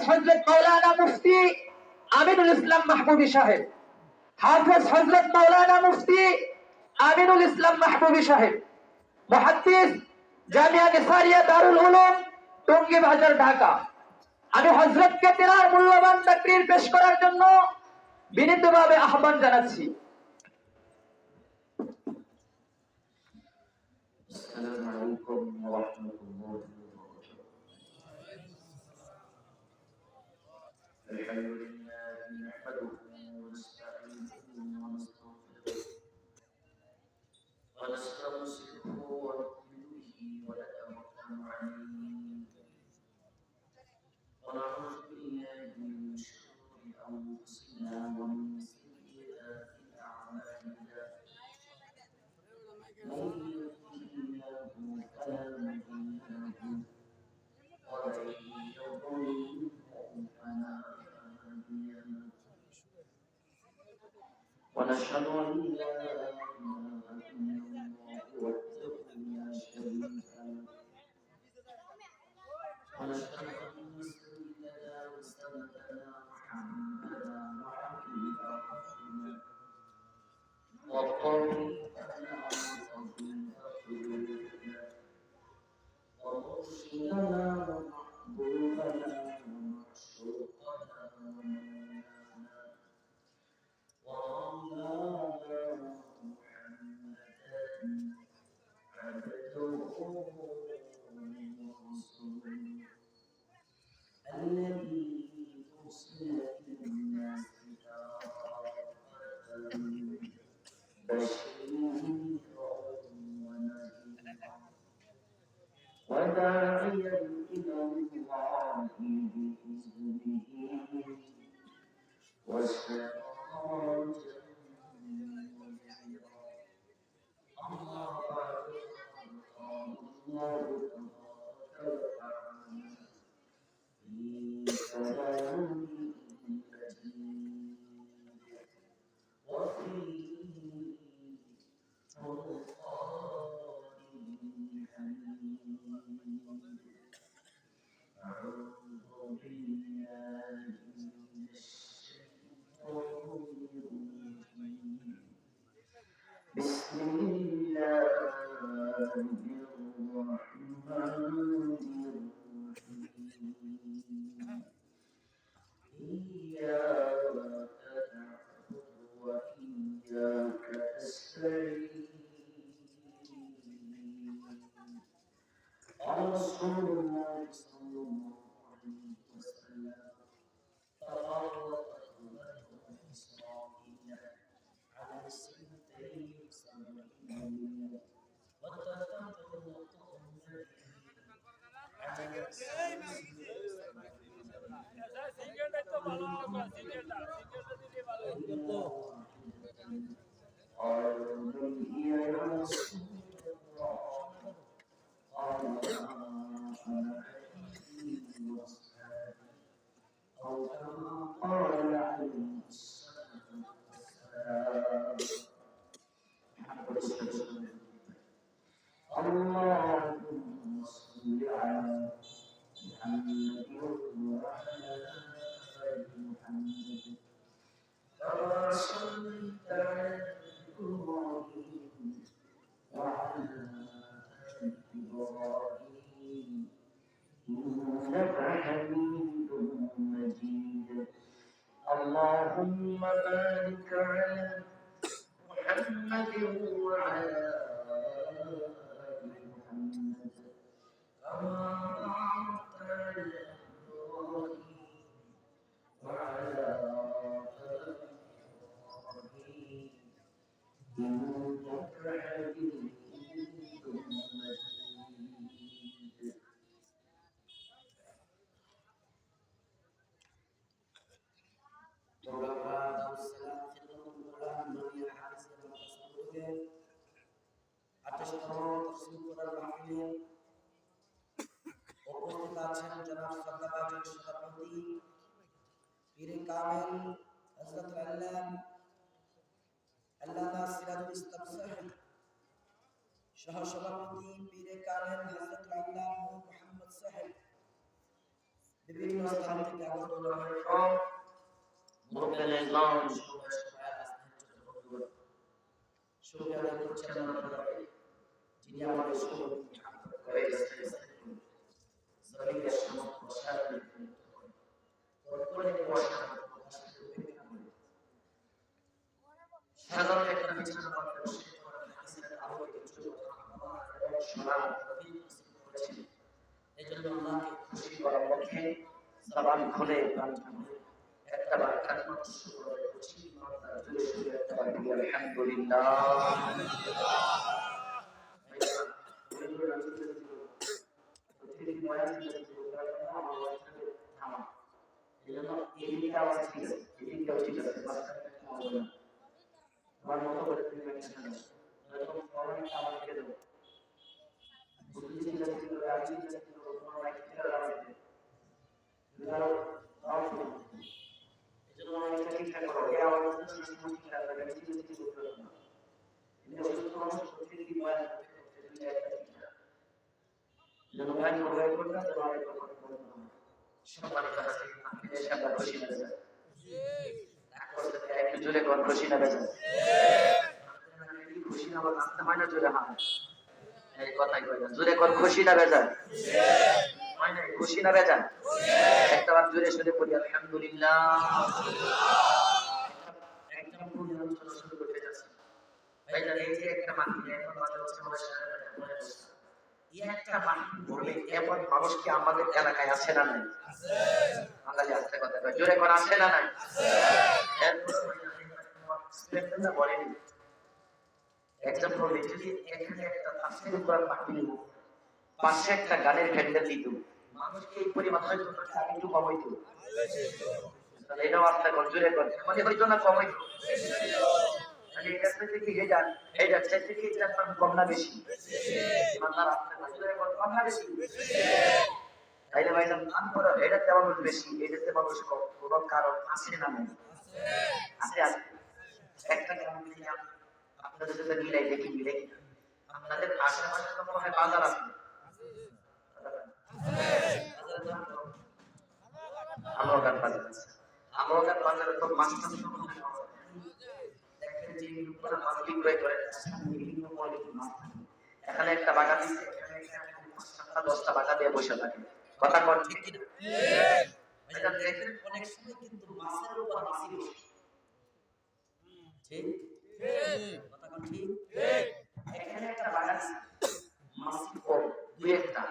হযরত মাওলানা মুফতি আমিনুল ইসলাম মাহবুবী সাহেব, হাফেজ হযরত মাওলানা মুফতি আমিনুল ইসলাম মাহবুবী সাহেব, মুহাদ্দিস জামিয়া নিসারিয়া দারুল উলুম টঙ্গী বাজার ঢাকা। আমি হযরতকে তেনার মূল্যবান তাকরীর পেশ করার জন্য বিনীতভাবে আহ্বান জানাচ্ছি। আসসালামু আলাইকুম ওয়া রাহমাতুল্লাহি ওয়া বারাকাতুহু। আলহামদুলিল্লাহ নাহমাদুহু ওয়া নাস্তাঈনুহু ওয়া নাস্তাগফিরুহ ওয়া নাস্তাগফিরুহু ওয়া nu'minu bihi wa natawakkalu alayhi wa na'udzu billahi min shururi anfusina wa min sayyiati a'malina. من يهده الله فلا مضل له ومن يضلل فلا هادي له ونشهد أن لا إله إلا الله وحده لا شريك له ونشهد أن سيدنا وسندنا محمدا وحبيبا رسولا وطريقنا وطريقنا ومرشدنا ومحبوبنا ومعشوقنا ومولانا ومولانا محمدا عبده ورسوله الذي أرسل للناس كافة بشيرا ونذيرا وداعيا إلى الله بإذنه وسراجا منيرا. أما بعد قال الله تبارك وتعالى في كلامه المجيد وفي فرقانه الحميد. أعوذ بالله من الشيطان الرجيم. بسم الله الرحمن الرحيم. إياك نعبد وإياك نستعين. قال رسول الله صلى الله عليه وسلم تفرق بنو إسرائيل على 72 وتفرق أمتي على 76. قالوا من هي يا رسول الله؟ قال أنا حديثي وأصحابي أو كما قال عليه الصلاة والسلام. اللهم صل على محمد وعلى آل محمد كما صليت على إبراهيم وعلى آل إبراهيم إنك حميد مجيد. اللهم بارك على محمد وعلى آل محمد كما باركت على إبراهيم وعلى آل إبراهيم إنك حميد مجيد. উপস্থিত আছেন জনাব শ্রদ্ধাভাজন সভাপতি পীর কামেল হযরত আল্লামা সিরাজুল ইসলাম সাহেব, সহসভাপতি পীর কামেল হযরত আল্লামা মুহাম্মদ সাহেব, বিভিন্ন স্থান থেকে আগত সব মুরব্বিয়ানে গঞ্জ শুকরিয়া করছেন আপনারা যিনি আমাদের সুন্নতকে হাফেজ করে গেছেন জমিনের সমস্ত শারীরিক সাধারণ একটা বিছানা পাতলে বসে হাদিসের আলোকে কিছু কথা শোনার করেছেন এই জন্য আল্লাহকে খুশি করার লক্ষ্যে জবান খুলে প্রাণ খুলে একটা বার কালিমা শুরু করে খুশি মাত্রা জুড়ে শুরু একটা বার বলি আলহামদুলিল্লাহ প্রতিদিন বয়ান দিতে থামা এই জন্য এদিকে আওয়াজ ঠিক আছে এদিকেও ঠিক আছে আমার মতো করে তুমি একটা যখন ফরমানটা আমাকে দেবো বুঝলি যে যদি রাজি যে তোমার একটা রাজি দাও দাও এজন্য আমি ঠিকঠাক করব এই আওয়াজটা শুনে ঠিকঠাক লাগে ঠিক ঠিক করতে হবে না এটা অসুস্থ মানুষ প্রতিদিন বয়ান করতে দুই একটা ঠিকঠাক যেন বয়ান করতে তোমার একটা কথা বলতে হবে সম্মানিত হাজির আপনি এসে আমরা খুশি না যায় একটু জোরে কোন খুশি না বেজা খুশি না বলতে আসতে হয় না জোরে হ্যাঁ এই কথাই কই না জোরে কোন খুশি না বেজা হয় না খুশি না বেজা একটা বার জোরে শুনে পড়ি আলহামদুলিল্লাহ একটা পুরো আলোচনা শুরু করতে যাচ্ছি ভাই জানেন এই যে একটা মাটি এখন বাজার হচ্ছে আমাদের এই একটা মাটি ভরে এমন মানুষ কি আমাদের এলাকায় আছে না নাই আছে বাঙালি আছে কথা কয় জোরে কোন আছে না নাই আছে বলেনি এক্সাম্পল যদি এখানে একটা তাফসীর কোরআন পাঠি নিব পাশে একটা গানের প্যান্ডেল দিত মানুষকে এই পরিমাণ হয়তো একটু কম হইতো তাহলে এটাও আপনার জোরে করে মানে হয়তো না কম হইতো মানে এটা থেকে কি এটা চাইতে কি এটা কম না বেশি ইমানদার আপনার জোরে করে কম না বেশি তাইলে ভাইজান নাম করো এটাতে মানুষ বেশি এটাতে মানুষ কম কোনো কারণ আছে না নাই আছে আছে একটা গ্রাম থেকে আপনাদের সাথে মিলাই দেখি মিলাই আপনাদের আশেপাশে তো মনে হয় বাজার আছে আমরাও বাজার আছে আমরাও বাজারে তো মাছ টাছ দেখেন যে লোকরা মাছ বিক্রয় করে বিভিন্ন কোয়ালিটির মাছ এখানে একটা বাগান দিচ্ছে এখানে 10টা বাগান দিয়ে বসে থাকে কথা কোন ঠিক কি না এটা দেখেন অনেক সময় কিন্তু মাছের উপর মাছি বসে ঠিক কথা কোন ঠিক এখানে একটা বাগান মাছি কম দুই একটা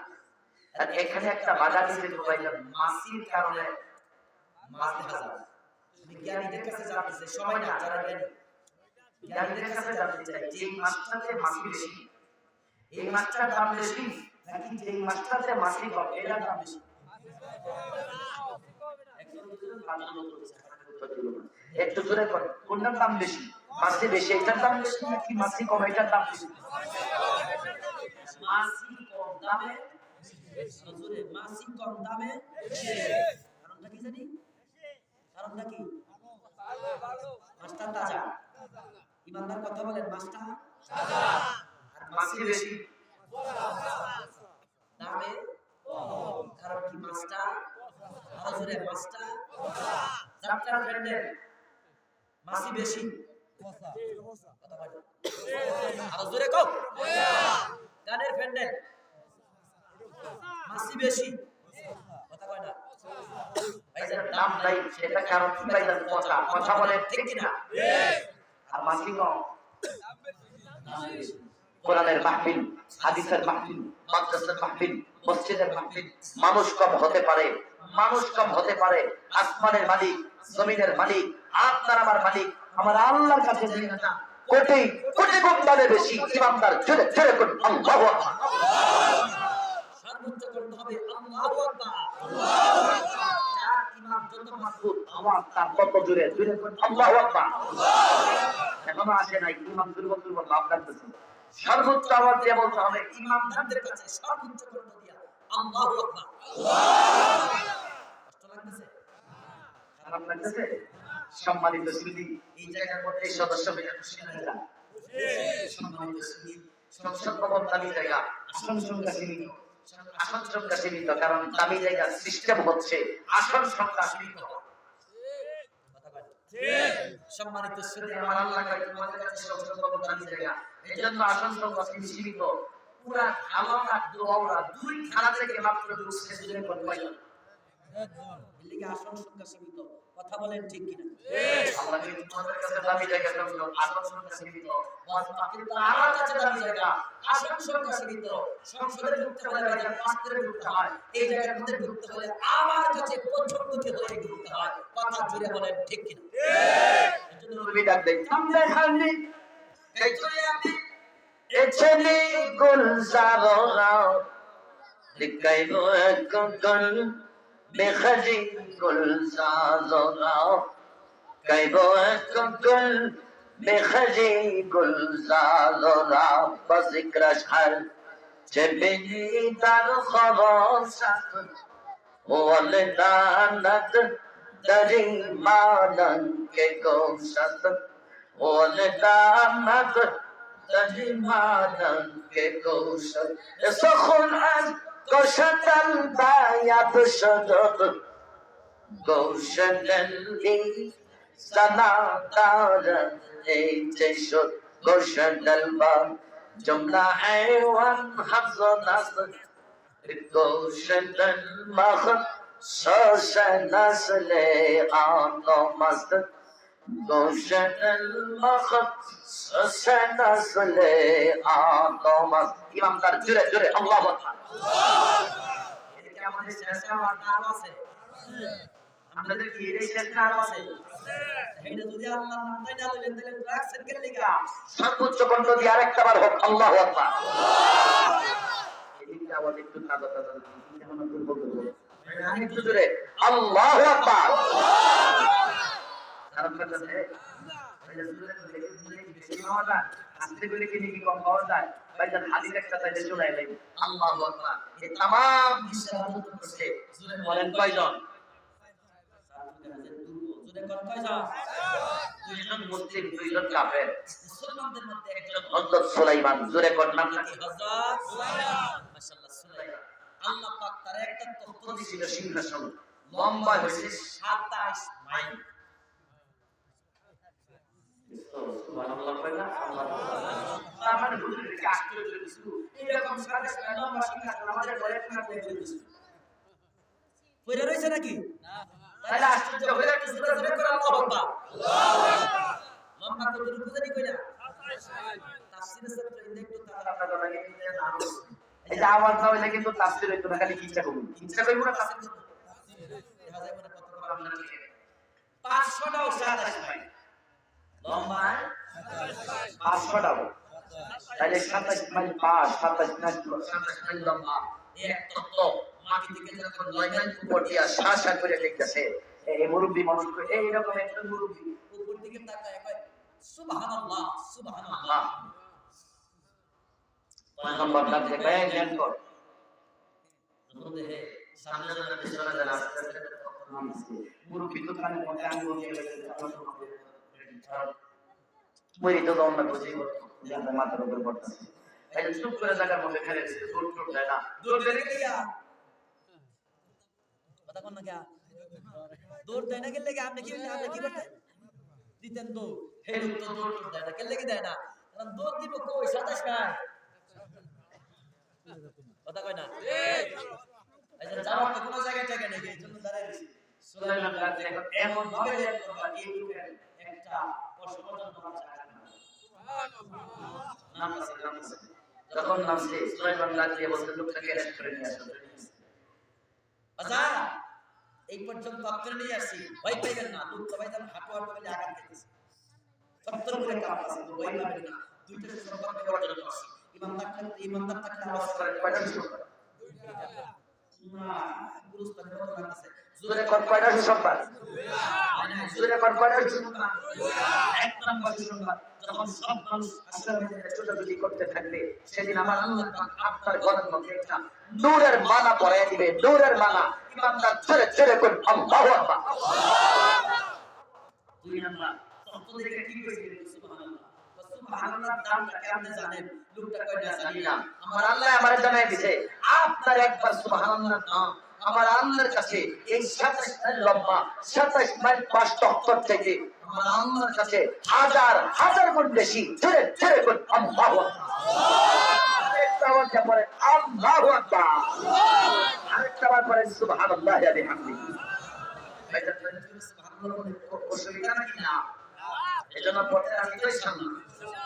আর এখানে একটা বাগান দিতে ভাইজান মাছির কারণে মাছ দেখা যায় আমি জ্ঞানীদের কাছে জানতে চাই সবাই না যারা জ্ঞানীদের কাছে জানতে চাই যে মাছটাতে মাছি বেশি এই মাছটার দাম বেশি নাকি যে মাছটাতে মাছি কম এটার দাম বেশি একটু জোরে করেন কোনটার দাম বেশি মাছি বেশি এটার দাম বেশি নাকি মাছি কম এটার দাম বেশি মাছি কম দামে জোরে মাছি কম দামে কারণটা কি জানি কারণটা কি মাছটা তাজা ইমানদার কথা বলেন মাছটা তাজা আর মাছি বেশি দামে কারণ কি মাছটা আরো জোরে মাছটা জাপটার ফ্রেন্ডের মাছি বেশি কথা বলেন আরো জোরে কও গানের ফ্রেন্ডের মাছি বেশি কথা কয় না ভাইজান দাম নাই সেটা কারণ কি ভাইজান কথা কথা বলেন ঠিক কি না আর মাছি কম কোরআনের মাহফিল হাদিসের মাহফিল মাদ্রাসার মাহফিল মসজিদের মাহফিল মানুষ কম হতে পারে আসমানের মালিক জমিনের মালিক আপনার আমার মালিক আমার আল্লাহর কাছে জিজ্ঞাসা কোটি কোটি গুণ দামে বেশি ইমানদার জোরে জোরে করুন আল্লাহু আকবার সর্বোচ্চ করতে হবে আল্লাহু আকবার যার ইমাম যত মজবুত আওয়াজ তার কত জোরে জোরে করুন আল্লাহু আকবার এখনো আসে নাই ইমাম দুর্বল লাভ করতেছে সর্বোচ্চ আওয়াজ দিয়ে বলতে হবে ইমামদের কাছে সর্বোচ্চ করতে দিয়া আল্লাহু আকবার কষ্ট লাগতেছে খারাপ লাগতেছে সম্মানিত সুধী এই জায়গার মধ্যে সদস্য হয়ে খুশি না যান সম্মানিত সুধী সংসদ ভবন খালি জায়গা আসন সংখ্যা সীমিত আসন সংখ্যা সীমিত, কারণ দামি জায়গার সিস্টেম হচ্ছে আসন সংখ্যা সীমিত। সম্মানিত শ্রোতা, আমার আল্লাহ কয় তোমাদের কাছে সবচেয়ে বড় দামি জায়গা, এজন্য আসন সংখ্যা সীমিত। পুরা খালাটা দোয়াওরা দুই খালা থেকে মাত্র ঢুকছে দুজন করে পাইল। এদিকে আসন সংখ্যা সীমিত, কথা বলেন ঠিক কিনা? আল্লাহ কিন্তু তোমাদের কাছে দামি জায়গা সবচেয়ে আসন সংখ্যা সীমিত, কিন্তু আমার কাছে দামি জায়গা আসন সংখ্যা সীমিত। সংসদে ঢুকতে হলে বাইরে পাঁচরে ঢুকতে হয়, এই জায়গার মধ্যে ঢুকতে হলে আমার কাছে পছন্দকে হয়ে ঢুকতে হয়। কথা জুড়ে বলেন ঠিক কিনা? এজন্য নবী ডাক দেয় সামনে খালি এই চলে আমি এছনি গুলজারো গাও লিখাইবো এক গল বেখজি গুলজারো গাও গাইবো এক গল বেখজি গুলজারো গাও বজিক্র শাল চেবেনি তার খবর সাথ ওয়ালদানত দরি মানন কে গোশত ওয়ালদানত দরি মানন কে গোশত সখুন আন গোশতল বায়াত শদত গোশতলি সনাতার এই চেশত গোশতল বা জমলা হায়ওয়ান হাফজানাস গোশতল মাখ সসনসলে আনমস্ত গোশতল মাখ সসনসলে আনমস্ত। ইমামদার জোরে জোরে আল্লাহু আকবার। এদিকে আমাদের শেষে আমার নাম আছে, আমাদের কি এই শেষে নাম আছে? এটা যদি আল্লাহর নাম না লইলেন তাহলে রাখছেন কেন লিগা? সর্বোচ্চ কণ্ঠ দিয়ে আরেকটা বার হোক আল্লাহু আকবার। এদিকে আওয়াজ একটু তাজা তাজা কেমন দুর্বল দুর্বল, আরেকটু জোরে আল্লাহু আকবার। কারণ কথা আছে এটা জোরে জোরে বেশি পাওয়া যায়, আস্তে করে কি নাকি কম পাওয়া যায়? ভাইজান হাদিস একটা তাইলে শোনাই দেই আল্লাহু আকবার। এই तमाम বিশ্বের আনন্দ করছে জোরে বলেন কয়জন? জোরে কোন কয়জন? দুইজন মুসলিম দুইজন কাফের, মুসলমানদের মধ্যে একজন হযরত সুলাইমান। জোরে কোন নাম কি? হযরত সুলাইমান। মাশাআল্লাহ সুলাইমান আল্লাহ পাক তার একটা তখ্ত দিয়েছিল সিংহাসন, লম্বা হয়েছে 27 মাইল। সুবহানাল্লাহ কইনা আল্লাহ আমার হুজুরকে আশ্চর্য কিছু এরকম 27 মাইল লম্বা সিংহাসন আমাদের ঘরে না করে দিয়েছিল। কইরা রইছে নাকি? না, তাহলে আশ্চর্য হয়ে একটু জোরে জোরে করে আল্লাহু আকবার। আল্লাহু আকবার। লম্বা কত দূর বুঝানি কইনা? 27 মাইল। তাফসীরের ক্ষেত্রে একটু তারা আপনারা লাগে না, এই যে আওয়াজ না হইলে কিন্তু তাফসীর হইতো না, খালি ইচ্ছা করব ইচ্ছা করব না তাফসীর করব। দেখা যায় মানে কত করে আপনারা লিখে 500টাও 27 মাইল লম্বা, 500টাও তাহলে 27 মাইল পাস, 27 মাইল লম্বা। এক তত্ত্ব মাটি থেকে যখন 9 মাইল উপর দিয়া শাসা করে দেখতেছে, এই মুরব্বি মানুষ এই রকম একটা মুরব্বি উপর দিকে তাকায় কয় সুবহানাল্লাহ সুবহানাল্লাহ। নম্বর ডাক দে কয় জ্ঞান কর বলতে হে সামনে যারা পিছনে যারা আস্তে আস্তে নাম আছে মুরব্বি তো কানে মধ্যে আঙ্গুল দিয়ে মরি তো দম না বুঝি জানা মাথার উপর পড়তেছে, এই চুপ করে জায়গার মধ্যে ফেলে দিতে দৌড় দৌড় দেয় না, দৌড় দেয় কি ইয়া কথা কোন না কি দৌড় দেয় না, গেলে কি আপনি কি করতে দিতেন? দৌড় হে লোক তো দৌড় দেয় না, গেলে কি দেয় না, কারণ দৌড় দিব কই 27 নাই কথা কয় না ঠিক। এই যে যাওয়ার তো কোনো জায়গায় জায়গা নেই, এই জন্য দাঁড়ায় রইছি। সুলাইমান গাছে এমন ভাবে এই লোকের একটা পশুপতন তোমার জায়গা না। সুবহানাল্লাহ নাম আছে যখন নামছে সুলাইমান গাছে বলতে লোকটাকে অ্যারেস্ট করে নিয়ে আসো। আচ্ছা এই পর্যন্ত আপনারা নিয়ে আসি, ভয় পাইবেন না, লোক সবাই যেন হাঁটু হাঁটু করে আঘাত খেতেছে, সত্তর করে কাঁপছে, ভয় পাবেন না। দুইটা সম্পর্ক অর্জন করছি, ইমানদার থাকলে আওয়াজ করেন কয়টা সুসংবাদ না গুরুস্থান দেওয়া লাগছে। জোরে কোন কয়টা সুসংবাদ? জোরে কোন কয়টা সুসংবাদ? এক নম্বর সুসংবাদ, যখন সব মানুষ আসলে ছোটাছুটি করতে থাকবে সেদিন আমার আল্লাহ পাক আপনার গলার মধ্যে একটা নূরের মালা পরায় দিবে, নূরের মালা। ইমানদার জোরে জোরে কোন আল্লাহু আকবার। দুই নম্বর তখন দেখে কি কইছে সুবহানাল্লাহ সুবহানাল্লাহর দামটা কেমনে জানেন? লোকটা কয়টা জানি না। আমার আল্লাহ আমারে জানাই দিয়েছে, আপনার একবার সুবহানাল্লাহর দাম আমার আল্লাহর কাছে এই 27 মাইল লম্বা, 27 মাইল 5 টক্কর থেকে আমার আল্লাহর কাছে হাজার হাজার গুণ বেশি। ছেড়ে ছেড়ে গুণ আল্লাহু আকবার। আরেকটা বার পরে আল্লাহু আকবার। আরেকটা বার পরে সুবহানাল্লাহি ওয়া বিহামদিহি। অসুবিধা নাকি না? এজন্য পড়তে রাখি তো ইনশাআল্লাহ।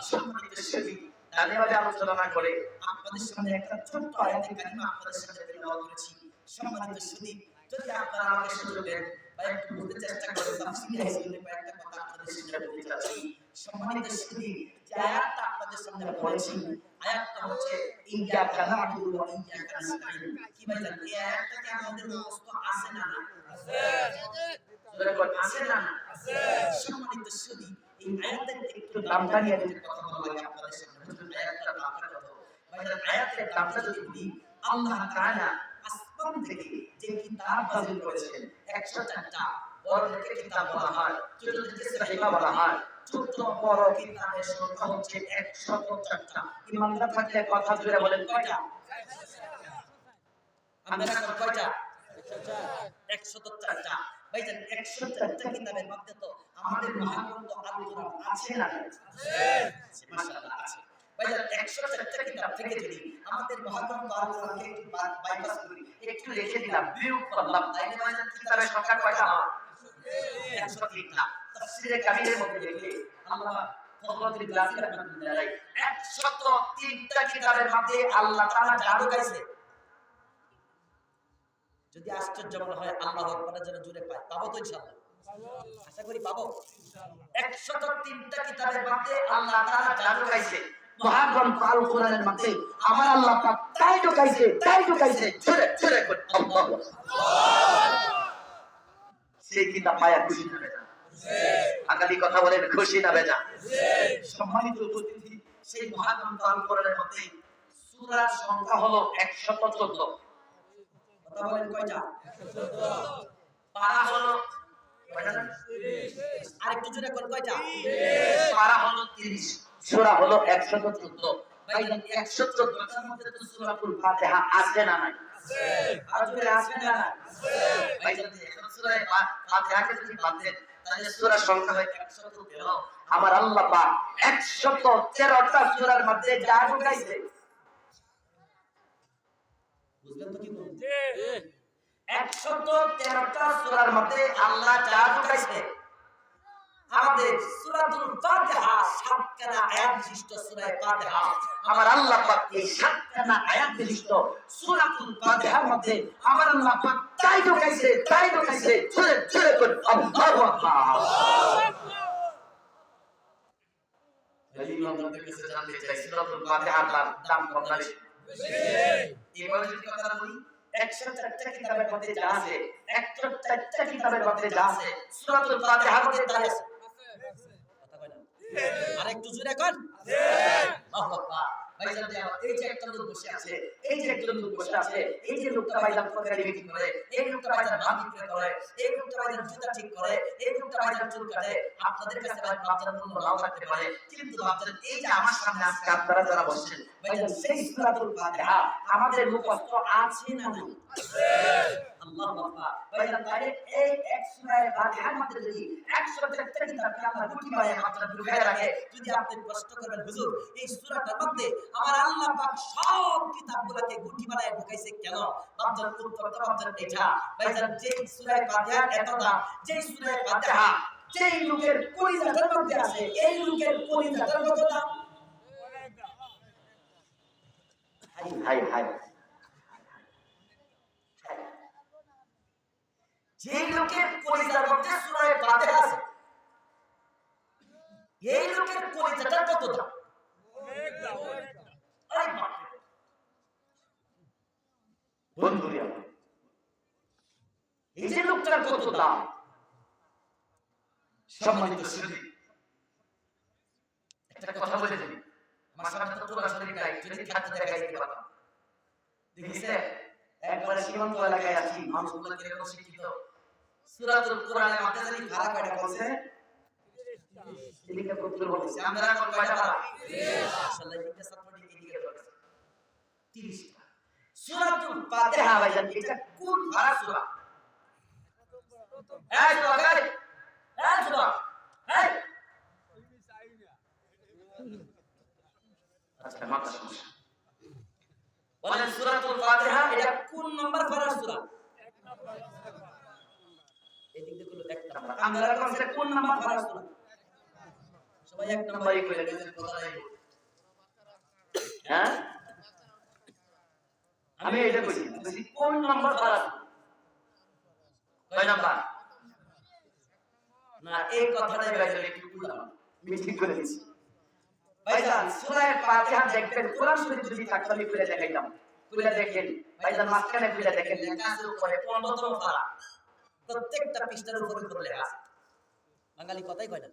সম্মানিত সুধী, দানিভাবে আলোচনা না করে আপনাদের সামনে একটা ছোট্ট আয়াতে কারিমা আপনাদের সামনে তেলাওয়াত করেছি। সম্মানিত সুধী, যদি আপনারা আমাকে সুযোগ দেন বা একটু বুঝতে চেষ্টা করেন তাফসীর হিসেবে কয়েকটা কথা আপনাদের সামনে বলতে চাচ্ছি। সম্মানিত সুধী, যে আয়াতটা আপনাদের সামনে পড়েছি, আয়াতটা হচ্ছে ইয়্যাকা না'বুদু ওয়া ইয়্যাকা নাস্তাঈন। কি ভাইজান, এই আয়াতটা কি আমাদের মুখস্থ আছে না? আছে। জোরে বল, আছে না? আছে। সম্মানিত সুধী, এই আয়াতের একটু দামটা নিয়ে যদি কথা বলা লাগে আপনাদের সামনে, বুঝুন আয়াতটার দামটা কত। ভাইজান, আয়াতের দামটা যদি বলি, আল্লাহ তাআলা আসমান থেকে যে কিতাব নাযিল করেছেন 104টা, বড়দেরকে কিতাব বলা হয়, ছোটদেরকে সহিফা বলা হয়। ছোট বড় কিতাবের সংখ্যা হচ্ছে 104টা। ইমানদার থাকলে কথা জুড়ে বলেন কয়টা? আমরা কয়টা? 104টা। ভাইজান, 104টা কিতাবের মধ্যে তো আমাদের মহাগ্রন্থ আল কোরআন আছে না? আছে। মাশাআল্লাহ আছে। ভাইজান, 104টা কিতাব থেকে যদি আমাদের মহাগ্রন্থ আল কোরআনকে একটু বাইপাস করি, একটু রেখে দিলাম, বিয়োগ করলাম, তাইলে ভাইজান কিতাবের সংখ্যা কয়টা হয়? 103টা। তাফসীরে কাবীরের মধ্যে দেখে আল্লাহ ফখরুদ্দীন রাজি রাহমাতুল্লাহ আলাইহি 103টা কিতাবের মধ্যে আল্লাহ তাআলা জাদু গাইছে। যদি আশ্চর্য মনে হয় আল্লাহু আকবারের জন্য জোরে পাই, পাবো তো ইনশাআল্লাহ? আশা করি পাবো। 103টা কিতাবের মধ্যে আল্লাহ তাআলা জাদু গাইছে। মহাগ্রন্থ আল কোরআনের মধ্যে আমার আল্লাহ পাক তাই ঢুকাইছে, তাই ঢুকাইছে। জোরে জোরে কর আল্লাহু আকবার। সেই কিতাব পায়া খুশি না বেজা? আগামী কথা বলেন, খুশি না বেজা? সম্মানিত উপস্থিতি, সেই মহাগ্রন্থ আল কোরআনের মধ্যে সূরার সংখ্যা হলো 114। কথা বলেন কয়টা? 114। পারা হলো কয়টা? 30। আরেকটু জোরে কোন কয়টা? 30। পারা হলো 30, সূরা হলো 114। ভাই 114টার মধ্যে তো সূরাতুল ফাতিহা আছে না নাই? আছে। আর জোরে আছে না নাই? আছে। ভাই যদি এখন সূরা ফাতিহাকে যদি বাদ দেন তাহলে সূরার সংখ্যা হয় 113। আমার আল্লাহ পাক 113টা সূরার মধ্যে জাদু গাইছে। বুঝলেন তো কি বলুন? জি। 113টা সূরার মধ্যে আল্লাহ জাদু গাইছে। আমাদের সূরাতুল ফাতিহা 7খানা আয়াত বিশিষ্ট সূরা ফাতিহা। আমার আল্লাহ পাক এই 7খানা আয়াত বিশিষ্ট সূরাতুল ফাতিহার মধ্যে আমার আল্লাহ পাক তাই ঢুকাইছে, তাই ঢুকাইছে। জোরে জোরে করে আল্লাহু আকবার। এই আমাদের কাছে জানতে চাই সূরাতুল ফাতিহার দাম কত বেশি? এবারে যদি কথা বলি 104টা কিতাবের মধ্যে যা আছে, 104টা কিতাবের মধ্যে যা আছে, সূরাতুল ফাতিহার মধ্যে তাই আছে। কথা কয় না? আরেকটু জোরে কোন? জি। আল্লাহু আকবার। ভাইজান, এই যে একটা লোক বসে আছে, এই যে একটা লোক বসে আছে, এই যে লোকটা ভাইজান তরকারি বিক্রি করে, এই লোকটা ভাইজান ভাত বিক্রি করে, এই লোকটা ভাইজান জুতা ঠিক করে, এই লোকটা ভাইজান চুল কাটে। আপনাদের কাছে ভাই বাচ্চার মূল্য নাও থাকতে পারে, কিন্তু ভাবছেন এই যে আমার সামনে আজকে আপনারা যারা বসছেন, ভাইজান সেই সূরাতুল ফাতিহা আমাদের মুখস্থ আছে না নাই? আছে। আল্লাহু আকবার। ভাইজান, তাহলে এই এক সূরা ফাতিহার মধ্যে যদি 104টা কিতাবকে আমরা গুটি বানায় আপনারা ঢুকায় রাখে, যদি আপনি প্রশ্ন করবেন হুজুর এই সূরাটার মধ্যে আমার আল্লাহ পাক সব কিতাবগুলোকে গুটি বানায় ঢুকাইছে কেন? বাচ্চার উত্তরটা বাচ্চার এটা। ভাইজান, যেই সূরা ফাতিহার এত দাম, যেই সূরা ফাতিহা যেই লোকের কলিজাটার মধ্যে আছে, এই লোকের কলিজাটার কত দাম? High high high. যে লোকের কলিজার মধ্যে সূরা ফাতিহা আছে, এই লোকের কলিজাটার কত দাম? অনেক দাম। আরে বাপ রে বন্ধুরা, এই যে লোকটার কত দাম। সম্মানিত সুধী, একটা কথা বলে দিই, আমার সামনে তো পুরো শরীর নাই, যদি খাদ্য দেখাইতে পারতাম। দেখিছে একবারে সীমান্ত এলাকায় আছি, মানুষগুলো কিরকম শিক্ষিত। সূরাতুল কোরআনের মধ্যে যদি ভাড়া কয়টা বলছে? এদিকে প্রচুর বলেছে আমরা এখন কয়টা পারা মাশাআল্লাহ এদিকে ছাত্রটি এদিকে বলেছে 30টা সূরাতুল ফাতিহা ভাইজান এটা কোন পারা সূরা এই সূরা এই সূরা এই আচ্ছা মাথা সমস্যা বলেন সূরাতুল ফাতিহা এটা কোন নাম্বার পারার সূরা এদিক দিয়ে হলো 1 নাম্বার আমরা এখন এটা কোন নাম্বার পারার সূরা সবাই 1 নাম্বারই কইলে গেছে কথা নাই হ্যাঁ আমি এটা কইছি বুঝি কোন নাম্বার পারার কয় নাম্বার না এই কথাটাই ভাইজান একটু উল্টা আমি ঠিক করে দিছি ভাইজান সূরা ফাতিহা দেখবেন কোরআন শরীফ যদি থাকতো আমি খুলে দেখাইতাম খুলে দেখেন ভাইজান মাঝখানে খুলে দেখেন লেখা আছে উপরে 15তম পারা প্রত্যেকটা পৃষ্ঠার উপরে করে লেখা আছে বাঙালি কথাই কয় না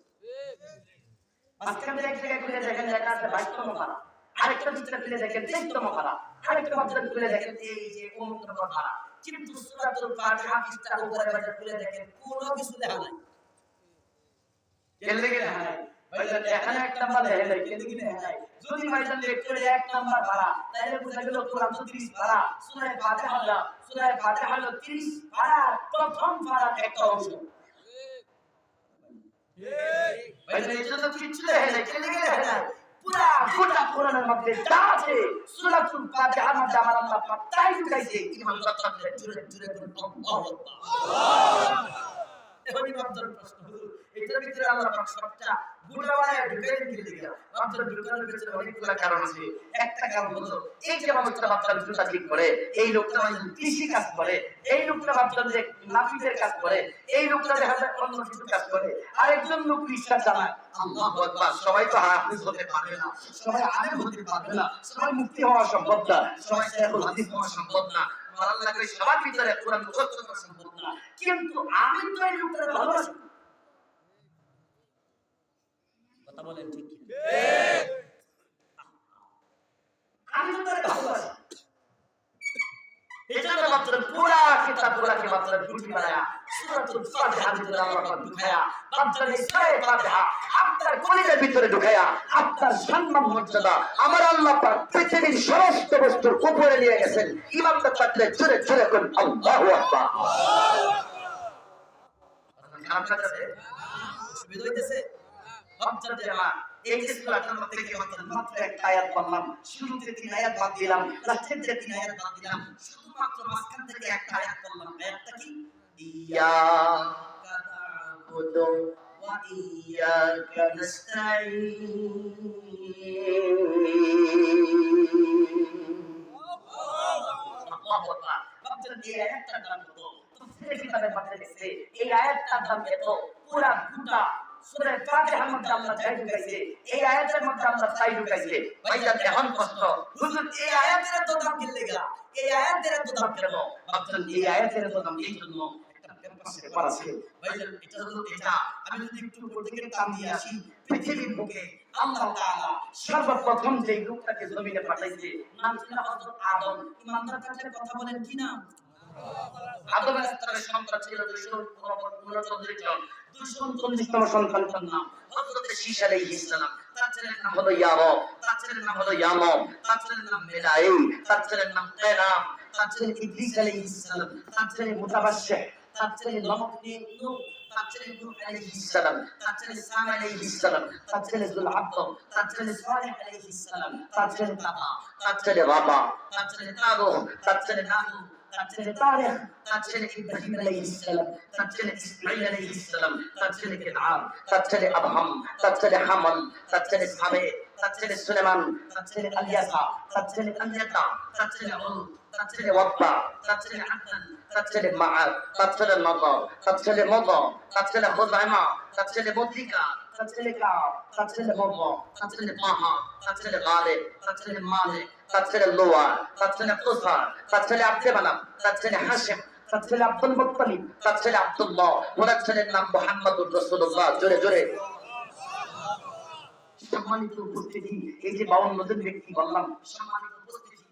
মাঝখানে এক জায়গায় খুলে দেখেন লেখা আছে 22তম পারা আরেকটা পৃষ্ঠা খুলে দেখেন 23তম পারা আরেকটা পৃষ্ঠা খুলে দেখেন এই যে 19তম পারা কিন্তু সূরাতুল ফাতিহা পৃষ্ঠার উপরে ভাইজান খুলে দেখেন কোনো কিছু লেখা নাই কেন লেখা নাই ভাইজান এখানে 1 নাম্বার লেখা নাই কেন লেখা নাই যদি ভাইজান লিখতে 1 নাম্বার পারা তাহলে বুঝা গেল কোরআন 30 পারা সূরা ফাতিহা হলো 30 পারা প্রথম পারার একটা অংশ ভাইজান এটা তো কিছু লেখা নাই কেন লেখা নাই পুরা গোটা কোরআনের মধ্যে যা আছে সূরাতুল ফাতিহার মধ্যে আমার আল্লাহ পাক তাই ঢুকাইছে ইমাম সাহেব জোরে জোরে বলুন আল্লাহু আকবার এখনই আপনার প্রশ্ন হুজুর এটার ভিতরে আল্লাহ পাক সবটা গোটা বানায় ঢুকাই দিতে গেল আপনার ঢুকানোর পেছনে অনেকগুলো কারণ আছে একটা কারণ হলো এই যে মানুষটা বাচ্চার জুতা ঠিক করে এই লোকটা কৃষি কাজ করে এই লোকটা বাচ্চার যে নাপিতের কাজ করে এই লোকটা দেখা যায় অন্য কিছু কাজ করে আরেকজন লোক বিশ্বাস জানায় আল্লাহু আকবার সবাই তো হাফেজ হতে পারে না সবাই আলেম হতে পারে না সবাই মুফতি হওয়া সম্ভব না সবাই শাইখুল হাদিস হওয়া সম্ভব না আল্লাহ কই সবার ভিতরে কোরআন মুখস্থ করা সম্ভব না কিন্তু আমি তো এই লোকটাকে ভালোবাসি কথা বলেন ঠিক কি ঠিক আমি তো তারে ভালোবাসি এজন্য মাত্র পুরা কিতাবগুলোকে মাত্র দুটি বানায়া সূরাতুল ফাতিহা ভিতরে আল্লাহ পাক ঢুকায়া মাত্র এই সূরা ফাতিহা আপনার কলিজার ভিতরে ঢুকায়া আপনার সম্মান মর্যাদা আমার আল্লাহ পাক পৃথিবীর সমস্ত বস্তুর উপরে নিয়ে গেছেন ইমামটা থাকলে জোরে জোরে কোন আল্লাহু আকবার আপনার কাছে সুবিধা হইতেছে বাচ্চাদের আমার এই যে সূরাটার মধ্যে কি মাত্র একটা আয়াত বললাম শুরুতে 3 আয়াত বাদ দিলাম লাস্টের যে 3 আয়াত বাদ দিলাম শুধুমাত্র মাঝখান থেকে একটা আয়াত বললাম আয়াতটা কি ইয়াকা না'বুদু ওয়া ইয়াকা নাস্তাঈন আল্লাহু আকবার বাচ্চাদের এই আয়াতটার নাম কত তাফসীরে কিতাবে পাঠে লিখছে এই আয়াতটার নাম কত পুরা গোটা সূরা ফাতিহার মধ্যে আল্লাহ তাই ঢুকাইছে এই আয়াতের মধ্যে আল্লাহ তাই ঢুকাইছে ভাইজান এখন প্রশ্ন হুজুর এই আয়াতের তো দাম কি লাগা এই আয়াতের তো দাম কেন ভাবছেন এই আয়াতের তো দাম এই জন্য একটা পেপার আছে ভাইজান এটা হলো এটা আমি যদি একটু উপর থেকে টান দিয়ে আসি পৃথিবীর বুকে আল্লাহ তাআলা সর্বপ্রথম যে লোকটাকে জমিনে পাঠাইছে নাম ছিল হযরত আদম ইমানদার থাকলে কথা বলেন কি না আদম আলাইহিস সালামের সন্তান ছিল 239 জন 239তম সন্তানের নাম হযরত শীশ আলাইহিস সালাম তার ছেলের নাম হলো ইয়ারব তার ছেলের নাম হলো ইয়ামম তার ছেলের নাম মিলাঈল তার ছেলের নাম কায়নাম তার ছেলে ইদ্রিস আলাইহিস সালাম তার ছেলে মুতাবাশশির তার ছেলে নূহ তার ছেলে নূহ আলাইহিস সালাম তার ছেলে সাম আলাইহিস সালাম তার ছেলে যুল আব্দ তার ছেলে সালেহ আলাইহিস সালাম তার ছেলে তাতা তার ছেলে রাবা তার ছেলে তারুহ তার ছেলে নাহু তার ছেলে তারিখ তার ছেলে ইব্রাহিম আলাইহিস সালাম তার ছেলে ইসমাঈল আলাইহিস সালাম তার ছেলে কিনআন তার ছেলে আবহাম তার ছেলে হামল তার ছেলে সাবে তার ছেলে সুলেমান তার ছেলে আলিয়াসা তার ছেলে আলিয়াতা তার ছেলে উল তার ছেলে ওয়াক্বা তার ছেলে আদনান তার ছেলে মাআদ তার ছেলে নদর তার ছেলে মুদা তার ছেলে খুযাইমা তার ছেলে মুদ্রিকা তার ছেলে কাব তার ছেলে মুদা তার ছেলে মাহা তার ছেলে গালিব তার ছেলে মালিক তার ছেলে লোয়া তার ছেলে কুসা তার ছেলে আব্দে মানাফ তার ছেলে হাশিম তার ছেলে আব্দুল মুত্তালিব তার ছেলে আব্দুল্লাহ ওনার ছেলের নাম মুহাম্মাদুর রাসূলুল্লাহ জোরে জোরে সম্মানিত উপস্থিতি এই যে 52 জন ব্যক্তি বললাম সম্মানিত উপস্থিতি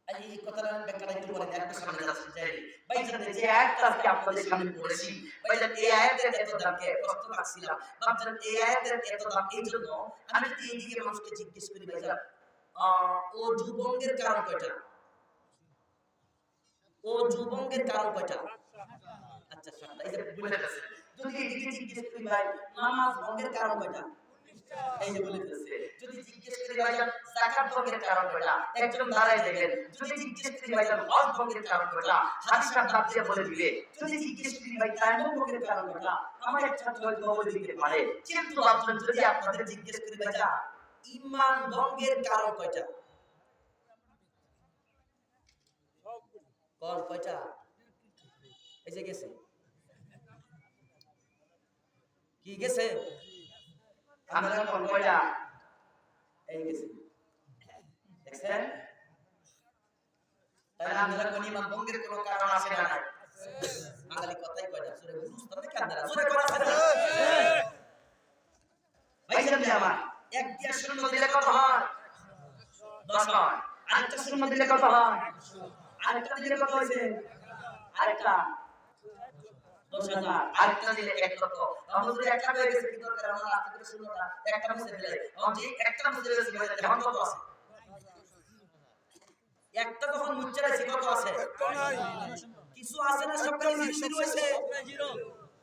এই কথাটা ব্যাখ্যাটা একটু বলেন, একটু সামনে যাচ্ছি যাই। ভাইজান যে আয়াতটা আজকে আপনাদের সামনে পড়েছি, ভাইজান এই আয়াতের এত দামকে প্রশ্ন রাখছিলাম, ভাবছেন এই আয়াতের এত দাম এই জন্য আমি যদি এইদিকে মানুষকে জিজ্ঞেস করি ভাইজান ও যুবঙ্গের কারণ কয়টা? ও যুবঙ্গের কারণ কয়টা? আচ্ছা সাতটা, এই যে বলে ফেলছে। যদি এইদিকে জিজ্ঞেস করি ভাই নামাজ ভঙ্গের কারণ কয়টা? এই যে বলে ফেলছে। যদি জিজ্ঞেস করি ভাইজান যাকাত ভঙ্গের কারণ কয়টা? একজন দাঁড়ায় দেখেন। যদি জিজ্ঞেস করি ভাইজান হজ ভঙ্গের কারণ কয়টা? হাদিস আপনার দিয়ে বলে দিবে। যদি জিজ্ঞেস করি ভাই তায়াম্মুম ভঙ্গের কারণ কয়টা? আমার এক ছাত্র হয়তো বলে দিতে পারে। কিন্তু আপনার যদি আপনাদের জিজ্ঞেস করি ভাইজান ঈমান ভঙ্গের কারণ কয়টা? কোন কয়টা? এই যে গেছে কি গেছে? আমরা কোন কয়টা? এই গেছে দেখছেন? তাহলে আমরা কোন ঈমান ভঙ্গের কোন কারণ আছে না নাই? বাঙালি কথাই কয়টা? সূরা ইউনূস তাতে কান্দারা সূরা কোন আছে না? ভাইজান আমার এক দিয়া শূন্য দিলে কত হয়? 10 হয়। আরেকটা শূন্য দিলে কত হয়? আরেকটা দিলে কত হইছে? আরেকটা 10,000, আরেকটা দিলে 1 লক্ষ। আমরা যদি 1 লাখ হয়ে গেছে কি দরকার? আমরা আস্তে করে শূন্যটা একটা মুছে ফেলে। আমরা যে একটা মুছে ফেলেছি ভাইজান এখন কত আছে? একটা যখন মুছে ফেলেছি কত আছে? কিছু আছে না? সবটাই শুরু হইছে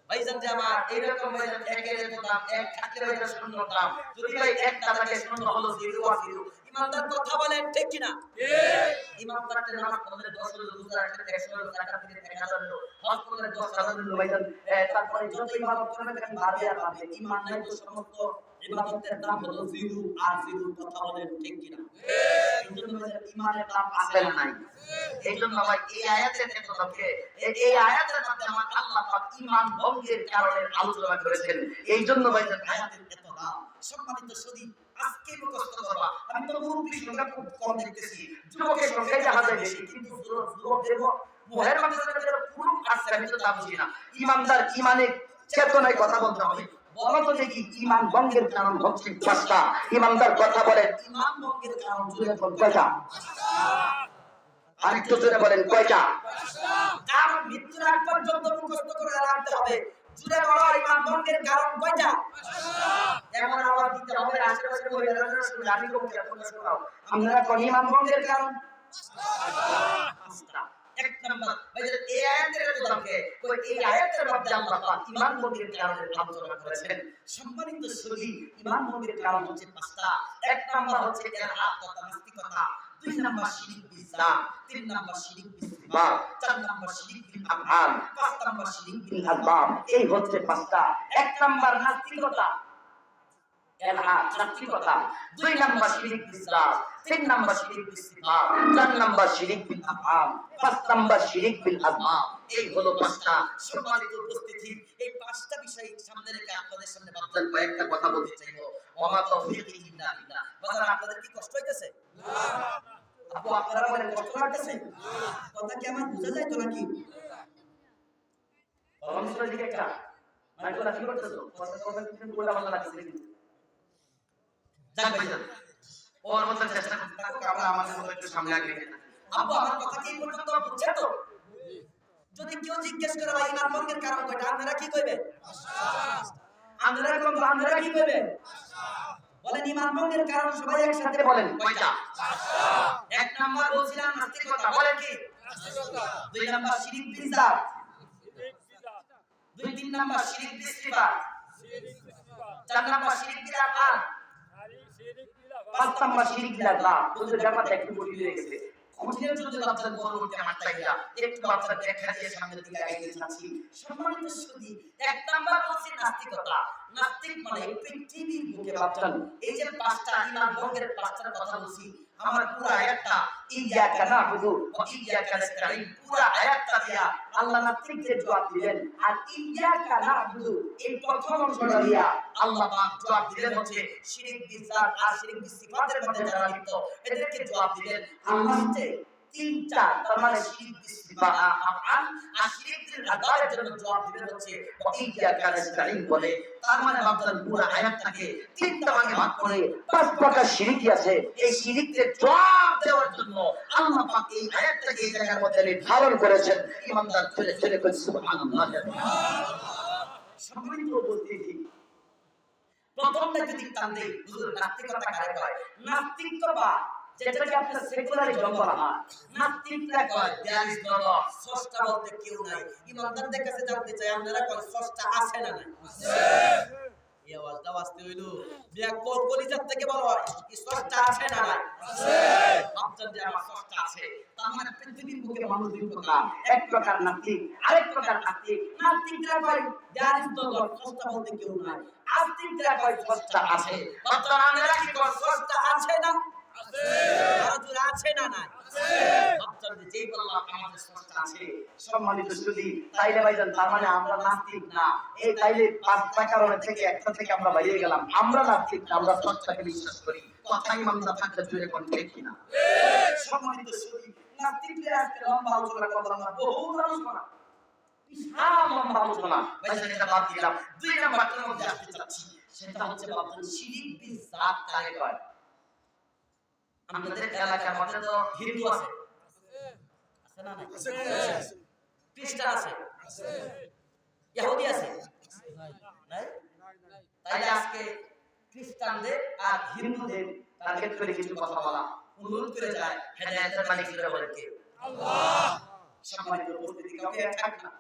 ভাইজান যে আমার এইরকম ভাইজান একের এত দাম, এক থাকলে ভাইজান শূন্য দাম। যদি ভাই একটা থাকে শূন্য হলো 0 আর 0। ইমানদার কথা বলেন ঠিক কি না? ঠিক। ইমানদারকে নামাজ পড়লে 10 হলো, রোজা রাখলে 100 হলো, যাকাত দিলে 1000 হলো, হজ করলে 10,000 হলো ভাইজান। তারপরে যত ইবাদত করবেন দেখেন বাড়বে আর বাড়বে। ঈমান নাই তো সমস্ত ইবাদতের দাম হলো 0 আর 0। কথা বলেন ঠিক কি না? ঠিক। এইজন্য ভাইজান ঈমানের দাম আছে না নাই? এইজন্য ভাই এই আয়াতের ক্ষেত্রে এই আয়াতের মধ্যে আমার আল্লাহ পাক ঈমান ভঙ্গের কারণে আলোচনা করেছেন। এইজন্য ভাইজান আয়াতের এত দাম। সম্মানিত সুধী, আজকে মুখস্থ করবা। আমি তো মুরব্বির সংখ্যা খুব কম দেখতেছি, যুবকের সংখ্যা দেখা যায় বেশি, কিন্তু যুবকদের মোহের মাঝে পুরো আসছে আমি তো তা বুঝি না। ঈমানদার ঈমানে চেতনায় কথা বলতে হবে। বলো তো দেখি ঈমান ভঙ্গের কারণ হচ্ছে 5টা। ঈমানদার কথা বলেন ঈমান ভঙ্গের কারণ জুড়ে কয়টা? আরেকটু জোরে বলেন কয়টা? কারণ মৃত্যুর আগ পর্যন্ত মুখস্থ করে রাখতে হবে। জুড়ে বলো ঈমান ভঙ্গের কারণ কয়টা? এমন আওয়াজ দিতে হবে আশেপাশে মহিলারা শুনে আমি কম আপনারা শোনাও। আমরা কোন ঈমান ভঙ্গের কারণ? 5টা। এক নাম্বার ভাইজান এই আয়াতের উদাহরণকে কই এই আয়াতের মধ্যে আল্লাহ পাক ঈমান ভঙ্গের কারণের আলোচনা করেছেন। সম্মানিত সুধী, ঈমান ভঙ্গের কারণ হচ্ছে 5টা। এক নাম্বার হচ্ছে ইলহাদ তথা নাস্তিকতা, 2 নাম্বার শিরক বিল্লাহ, 3 নাম্বার শিরক বিসিফাত, 4 নাম্বার শিরক বিল আফআল, 5 নাম্বার শিরক বিল আসবাব। এই হচ্ছে 5টা। এক নাম্বার নাস্তিকতা, ইলহাদ নাস্তিকতা, 2 নাম্বার শিরক বিল্লাহ, 3 নাম্বার শিরক বিসিফাত, 4 নাম্বার শিরক বিল আফআল, 5 নাম্বার শিরক বিল আসবাব। এই হলো 5টা। সম্মানিত উপস্থিতি, এই 5টা বিষয় সামনে রেখে আপনাদের সামনে ভাবছেন কয়েকটা কথা বলতে চাইবো। ওমা তাওফীকি ইল্লা বিল্লাহ। বাজার আপনাদের কি কষ্ট হইতেছে? না। আপু আপনারা বলেন কষ্ট লাগতেছে? কথা কি আমার বোঝা যায় তো নাকি? পরামর্শের দিকে একটা মাইক্রো কি করতেছো? কথা কিছু বলা ভালো লাগছে নাকি? যাক ভাইজান ওর মধ্যে চেষ্টা করতে থাকো, আমরা আমাদের মতো একটু সামনে আগে নিয়ে যাই। আপু আমার কথা কি পর্যন্ত বুঝছেন তো? যদি কেউ জিজ্ঞেস করে ভাই ঈমান ভঙ্গের কারণ কয়টা, আপনারা কি কইবেন? আপনারা কোন আপনারা কি কইবেন? বলেন ঈমান ভঙ্গের কারণ সবাই একসাথে বলেন কয়টা? 1 নাম্বার বলছিলাম নাস্তিকতা, বলেন কি? নাস্তিকতা। 2 নাম্বার শিরক বিল্লাহ, 3 নাম্বার শিরক বিসিফাত, 4 নাম্বার শিরক বিল আফআল, 5 নাম্বার শিরক বিল আসবাব। বুঝতে ব্যাপারটা একটু কঠিন হয়ে গেছে। কঠিনের জন্য আপনাদের পরবর্তী হাতটাইয়া একটু আপনাদের ব্যাখ্যা দিয়ে সামনের দিকে এগিয়ে যাচ্ছি। সম্মানিত সুধী, 1 নাম্বার হচ্ছে নাস্তিকতা। নাস্তিক মানে পৃথিবীর বুকে ভাবছেন এই যে 5টা ঈমান ভঙ্গের 5টার কথা বলছি, আমার পুরো আয়াতটা ইয়াকা নাবুদু ওয়া ইয়াকা নাস্তাঈন পুরো আয়াতটা দিয়া আল্লাহ নাস্তিকদের জবাব দিলেন। আর ইয়াকা নাবুদু এই প্রথম অংশটা দিয়া আল্লাহ পাক জবাব দিলেন হচ্ছে শিরক বিল্লাহ আর শিরক বিসিফাতের মধ্যে যারা লিপ্ত এদেরকে জবাব দিলেন। আল্লাহ হচ্ছে তিনটা, তার মানে শিরক বিসমিল্লাহ আফআল আর শিরকের আদায়ের জন্য জবাব দিবেন হচ্ছে ওয়া ইয়্যাকা নাস্তাঈন বলে। তার মানে বাপদান পুরো আয়াতটাকে তিনটা ভাগে ভাগ করে 5 প্রকার শিরকি আছে। এই শিরকের জবাব দেওয়ার জন্য আল্লাহ পাক এই আয়াতটাকে এই জায়গার মধ্যে নির্ধারণ করেছেন। ইমানদার চলে চলে কই সুবহানাল্লাহ। সম্মানিত উপস্থিতি, প্রথমটা যদি টান দেই, হুজুর নাস্তিকতা কারে কয়? নাস্তিকতা যেটাকে আপনি সেকুলারিজম বলা হয়, নাস্তিকরা কয় দেয়ার ইজ নো গড, স্রষ্টা বলতে কেউ নাই। ইমানদারদের কাছে জানতে চাই আপনারা কোন স্রষ্টা আছে না নাই? আছে। এই আওয়াজটা আসতে হইলো বিয়া কলিজার থেকে বলা হয় স্রষ্টা আছে না নাই? আছে। ভাবছেন যে আমার স্রষ্টা আছে, তার মানে পৃথিবীর বুকে মানুষ দুই প্রকার, এক প্রকার নাস্তিক, আরেক প্রকার আস্তিক। নাস্তিকরা কয় দেয়ার ইজ নো গড, স্রষ্টা বলতে কেউ নাই। আস্তিকরা কয় স্রষ্টা আছে। ভাবছেন আপনারা কি কোন স্রষ্টা আছে না? আছে। হুজুর আছে না নাই? আছে। ভাবছেন যে যেই বললাম আমাদের স্রষ্টা আছে, সম্মানিত সুধী, তাইলে ভাইজান তার মানে আমরা নাস্তিক না। এই তাইলে 5টা কারণে থেকে একটা থেকে আমরা বাইরে গেলাম। আমরা নাস্তিক না, আমরা স্রষ্টাকে বিশ্বাস করি। কথাই মানতে থাকতে জুড়ে কোন ঠিক কিনা? ঠিক। সম্মানিত সুধী, নাস্তিকরা আজকে লম্বা আলোচনা করলাম না, বহু আলোচনা, বিশাল লম্বা আলোচনা। ভাইজান এটা বাদ দিলাম। 2 নাম্বারটার মধ্যে আসতে চাচ্ছি, সেটা হচ্ছে ভাবছেন শিরক বিজাত কারে কয়? আমাদের এলাকার মধ্যে তো হিন্দু আছে, আছে না নাই? আছে। খ্রিস্টান আছে, আছে। ইহুদি আছে, নাই? তাইলে আজকে খ্রিস্টানদের আর হিন্দুদের টার্গেট করে কিছু কথা বলা, অনুরোধ করে যায়, হেদায়েতের মালিক কে বলে? কে? আল্লাহ। সম্মানিত উপস্থিতি, কাউকে অ্যাটাক না,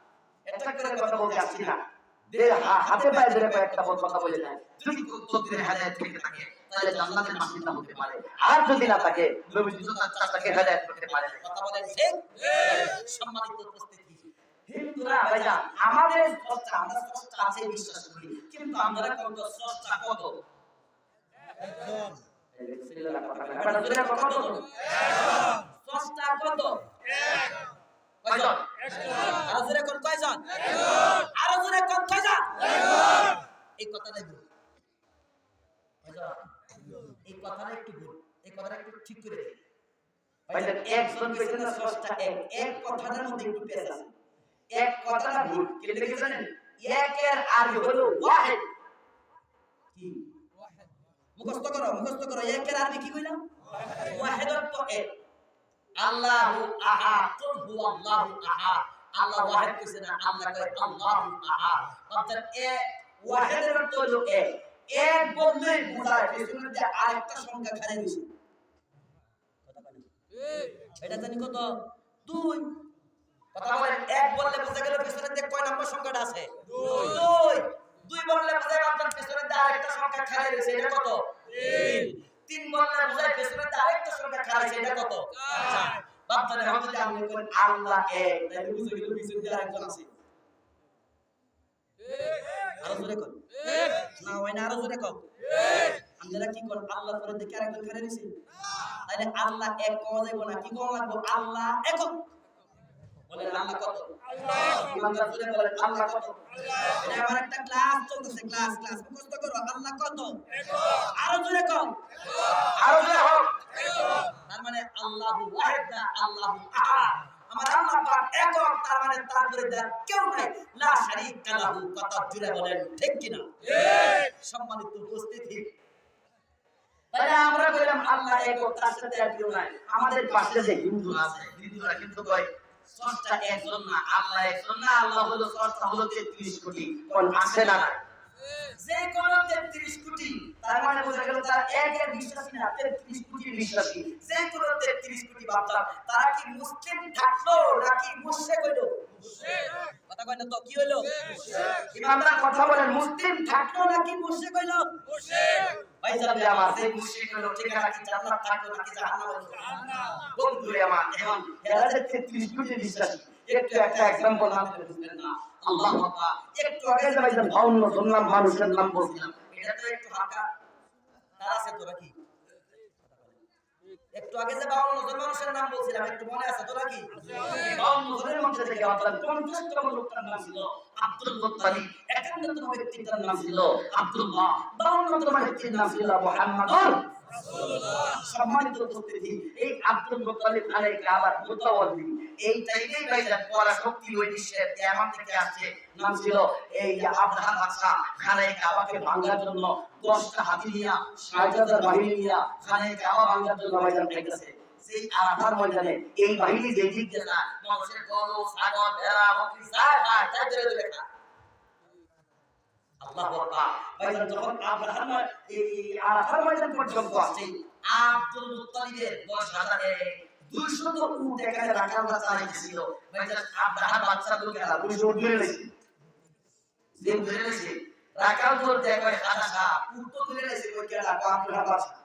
অ্যাটাক করে কথা বলতে আসছি না। হাতে পায়ে ধরে কয়েকটা কথা বলে যায়, যদি তোদের হেদায়েত থেকে থাকে তাহলে জান্নাতের বাসিন্দা হতে পারে, আর যদি না থাকে নবীজি তাকে হেদায়েত করতে পারে। কথা বলেন ঠিক? সম্মানিত উপস্থিতি, হিন্দুরা ভাইজান আমাদের স্রষ্টা, আমরা স্রষ্টা আছে বিশ্বাস করি, কিন্তু আমরা কত স্রষ্টা কত? একদম। বিসমিল্লাহ কথা বলেন, আপনারা দুইটা কথা বলুন। একদম। স্রষ্টা কত? এক। কয়জন? একজন। আর জোরে কোন কয়জন? একজন। আর জোরে কোন কয়জন? একজন। এই কথাটা ভুল। এই কথাটা একটু ভুল, এই কথাটা একটু ঠিক করে দিন ভাইজান। একজন কইছেন না স্রষ্টা এক, এক কথাটার মধ্যে একটু পেঁচ আছে। এক কথাটা ভুল, কি লিখে জানেন? একের আরবি হলো ওয়াহিদ। কি? ওয়াহিদ। মুখস্থ করো, মুখস্থ করো। একের আরবি কি কইলাম? ওয়াহিদ তো এক। আল্লাহু আহাদ, কুল হুয়াল্লাহু আহাদ। আল্লাহ ওয়াহিদ কইছে না, আল্লাহ কয় আল্লাহু আহাদ। অর্থাৎ এক, ওয়াহিদের অর্থ হলো এক। এক বললেই বোঝায় পেছনে যে আরেকটা সংখ্যা খালি হইছে। কথা বলেন ঠিক? এটা জানি কত? 2। কথা বলেন, এক বললে বোঝা গেল পেছনে যে কয় নম্বর সংখ্যাটা আছে? 2। 2 বললে বোঝায় আপনার পেছনে যে আরেকটা সংখ্যা খালি হইছে, এটা কত? 3। 3 বললে বোঝায় পেছনে যে আরেকটা সংখ্যা খালি হইছে, এটা কত? 4। বাপদারে হয়তো যে আপনি করেন আল্লাহ এক, তাহলে বুঝে গেল পিছনে যে আরেকজন আছে। আরো জোরে কর। না হয় না, আরো জোরে কর। আমরা কি কর? আল্লাহ পরে দেখে আরেকজন খালি দিছি, তাহলে আল্লাহ এক কোয়া যাইব না, কি কোয়া লাগবে? আল্লাহ একক। বলেন আল্লাহ কত? আল্লাহ। ইমানদার জোরে বলেন আল্লাহ কত? আল্লাহ। এটা আমার একটা ক্লাস চলতেছে, ক্লাস মুখস্থ করো। আল্লাহ কত? একক। আরো জোরে কর। আরো জোরে হোক। তার মানে আল্লাহু ওয়াহিদ, আল্লাহু আহাদ। আমার আল্লাহ পাক একক, তার মানে তারপরে যার কেউ নাই, লা শারীকা লাহু। কথা জুড়ে বলেন ঠিক কি না? ঠিক। সম্মানিত উপস্থিতি, তাহলে আমরা কইলাম আল্লাহ একক, তার সাথে আর কেউ নাই। আমাদের পাশে যে হিন্দু আছে, হিন্দুরা কিন্তু কয় স্রষ্টা একজন না, আল্লাহ একজন না, আল্লাহ হলো স্রষ্টা হলো 33 কোটি। কোন আছে না নাই? যে কোন 33 কোটি, তার মানে বোঝা গেল তারা একের বিশ্বাসী না, 33 কোটির বিশ্বাসী। যে কোন 33 কোটি বাচ্চা, তারা কি মুসলিম থাকলো নাকি মুশরিক হইলো? মুশরিক। কথা কয় না তো, কি হইলো? মুশরিক। ইমানদার কথা বলেন, মুসলিম থাকলো নাকি মুশরিক হইলো? মুশরিক। ভাইজান রে আমার, যে মুশরিক হলো ঠিকানা কি জান্নাত থাকলো নাকি জাহান্নাম হইলো? জাহান্নাম। বন্ধুরে আমার, এখন এরা যে 33 কোটির বিশ্বাসী, একটু একটা एग्जांपल নাম করে দিবেন না? আল্লাহু আকবার। একটু আগে যে ভাইজান 52 জন নাম মানুষের নাম বলছিলাম, এটা তো একটু হালকা তার আছে তো নাকি? একটু আগে যে 52 জন মানুষের নাম বলছিলাম, একটু মনে আছে তো নাকি? 52 জনের মধ্যে থেকে আপনার 50 তম লোকটার নাম ছিল আব্দুল মুত্তালিব, 51 তম ব্যক্তির নাম ছিল আব্দুল্লাহ, 52 তম ব্যক্তির নাম ছিল মুহাম্মদ সম্মানিত উপস্থিতি, এই আব্দুল মুত্তালিব খানে কাবার মুতাওয়াল্লি, এই টাইমেই ভাইজান পরাশক্তি ওই বিশ্বের ইয়ামান থেকে আসছে। নাম ছিল এই আব্রাহা বাদশা খানে কাবাকে ভাঙার জন্য 10টা হাতি নিয়া 60,000 বাহিনী নিয়া খানে কাবা ভাঙার জন্য ভাইজান যাইতেছে। সেই আরাফার ময়দানে এই বাহিনী যে দিক দিয়ে না মানুষের গরু ছাগল ভেড়া বকরি তাই ধরে ধরে খা। আল্লাহু আকবার। ভাইজান যখন আব্রাহাম এই আরাফার ময়দান পর্যন্ত আসছে, আব্দুল মুত্তালিবের 10,200 উট এখানে রাখালরা চালাইতেছিল। ভাইজান আব্রাহাম বাচ্চা লোকেরা 200 উট ধরে নিয়েছে। যে ধরে নিয়েছে রাখাল ধরতে একবারে খাজা সাহেব উট তো ধরে নিয়েছে ওই কেডা আব্রাহাম বাচ্চা।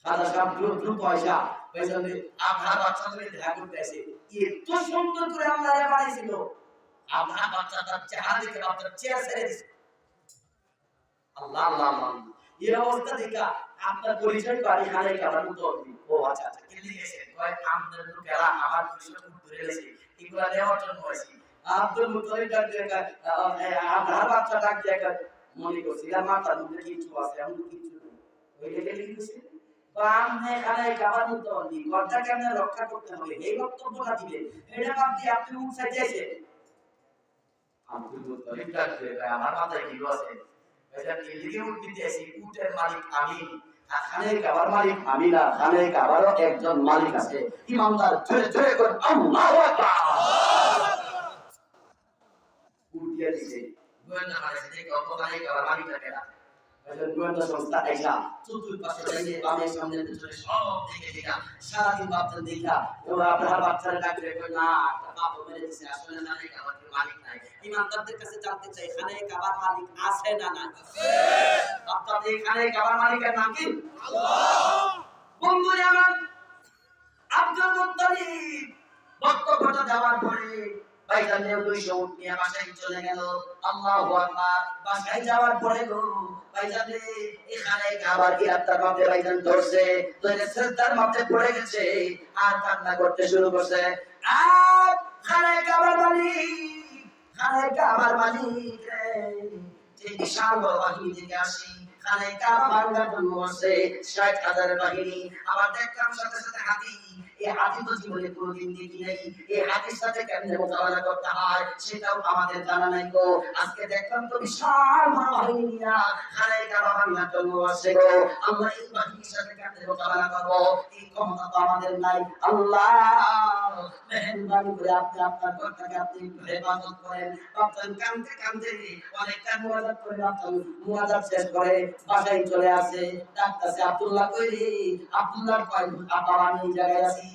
খাজা সাহেব দ্রুত পয়সা ভাইজান আব্রাহাম বাচ্চা ধরে দেখা করতে আসে। এত সুন্দর করে আমরা বানাইছিল। আব্রাহাম বাচ্চা তার চেহারা দেখে বাচ্চার চেহারা ছেড়ে দিছে। আল্লাহ আল্লাহ আল্লাহ। এই অবস্থা দেখা আপনার পরিচয় বাড়ি খানে কাবার মুতাওয়াল্লি। ও আচ্ছা আচ্ছা কেলি গেছে কয় আমাদের লোকেরা আমার পরিচয় ধরে গেছে এগুলা নেওয়ার জন্য হইছে। আব্দুল মুত্তালিব ডাক দিয়ে আব্রাহাম বাচ্চা ডাক দিয়ে মনে করছে এর মাথার মধ্যে কিছু আছে এমন কিছু নেই। ওইটা কেলি গেছে বামনে খানে কাবার মুতাওয়াল্লি গর্দা কেমনে রক্ষা করতে হবে এই বক্তব্যটা দিবেন। এটা বাদ দিয়ে আপনি উঠ চাইছেন। আব্দুল মুত্তালিব ডাক দিয়ে আমার মাথায় কি আছে? এটা এদিকে উঠ দিতে আসি উটের মালিক আমি। খানে কাবার মালিক আমি না, খানে কাবারও একজন মালিক আছে। ইমানদার জোরে জোরে করে আল্লাহু আকবার। উঠ দিয়ে দিছে গোয়েন্দা মালিক থেকে খানে কাবার মালিকটা কেডা? গোয়েন্দা সংস্থা আইসা চতুর্পাশে যাইয়ে বামে সামনে পিছনে সব দিকে দেখা সারাদিন ভাবতেন দেখা ওরা আপনার বাচ্চারা ডাকলে কই না একটা বাবা মেরে দিছে আসলে খানে কাবার মালিক নাই। ইমানদারদের কাছে জানতে চাই খানে কাবার মালিক আছে না নাই? আপনাদের খানে কাবার মালিকের নাম কি? আল্লাহ। বন্ধুরা আমার আব্দুল মুত্তালিব বক্তব্যটা দেওয়ার পরে ভাইজান 200 উট নিয়ে বাসায় চলে গেল। আল্লাহু আকবার। বাসায় যাওয়ার পরে গো ভাইজান এখানে কাবার ইয়াত্তার মধ্যে ভাইজান ধরছে ধরে শ্রদ্ধার মধ্যে পড়ে গেছে আর কান্না করতে শুরু করছে। আর খানে কাবার মালিক, খানে কাবার মালিক রে যে বিশাল বড় বাহিনী থেকে আসি খানে কাবা ভাঙার জন্য আসে 60,000 বাহিনী। আবার দেখলাম সাথে সাথে হাতি। এই হাতি তো জীবনে কোনোদিন দেখি নাই। এই হাতির সাথে কেমনে মোকাবেলা করতে হয় সেটাও আমাদের জানা নাই গো। আজকে দেখলাম তো বিশাল বড় বাহিনী নিয়ে খানে কাবা ভাঙার জন্য আসে গো। আমরা এই বাহিনীর সাথে কেমনে মোকাবেলা করবো এই ক্ষমতা তো আমাদের নাই। আল্লাহ মেহেরবানি করে আপনি আপনার ঘরটাকে আপনি একটু হেফাজত করেন। আপনার কান্দতে কান্দতে অনেকটা মুনাজাত করে আপনার মুনাজাত শেষ করে বাসায় চলে আসে। ডাকতেছে আব্দুল্লাহ কই রে? আব্দুল্লাহ কই আপা আমি এই জায়গায় আছি।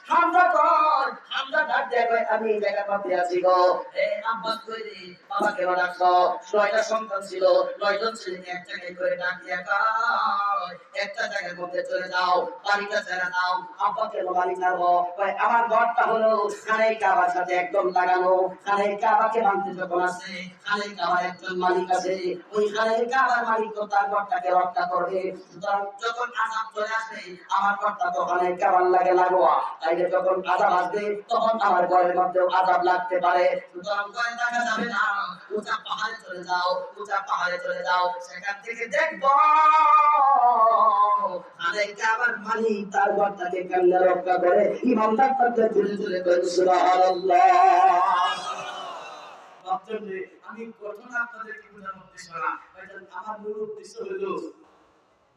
হামজা কর। হামজা ডাক দেয় কই আমি এই জায়গার মধ্যে আছি গো। আব্বাস কই রে? বাবা কেন ডাকছো? 9টা সন্তান ছিল, 9 জন ছেলেকে এক জায়গায় করে ডাক দিয়া কয় একটা জায়গার মধ্যে চলে যাও, বাড়িটা ছেড়ে দাও। আব্বা কেন বাড়ি ছাড়বো? কই আমার ঘরটা হলো খানে কাবার সাথে একদম লাগানো। খানে কাবাকে ভাঙতে যখন আসে খানে কাবার একজন মালিক আছে। ওই খানে কাবার মালিক তো তার ঘরটাকে রক্ষা করবে। সুতরাং যখন আযাব চলে আসবে আমার ঘরটা তো খানে কাবার লাগে লাগোয়া। তাইলে যখন আযাব আসবে তখন আমার ঘরের মধ্যেও আযাব লাগতে পারে। সুতরাং ঘরে থাকা যাবে না। উঁচা পাহাড়ে চলে যাও, উঁচা পাহাড়ে চলে যাও। সেখান থেকে দেখবো খানে কাবার মালিক তার ঘরটাকে কেমনে রক্ষা করে। ইমানদার তাকে জোরে জোরে করে সুবহানাল্লাহ। আমি কখন আপনাদেরকে বোঝানোর উদ্দেশ্য না ভাইজান, আমার মূল উদ্দেশ্য হলো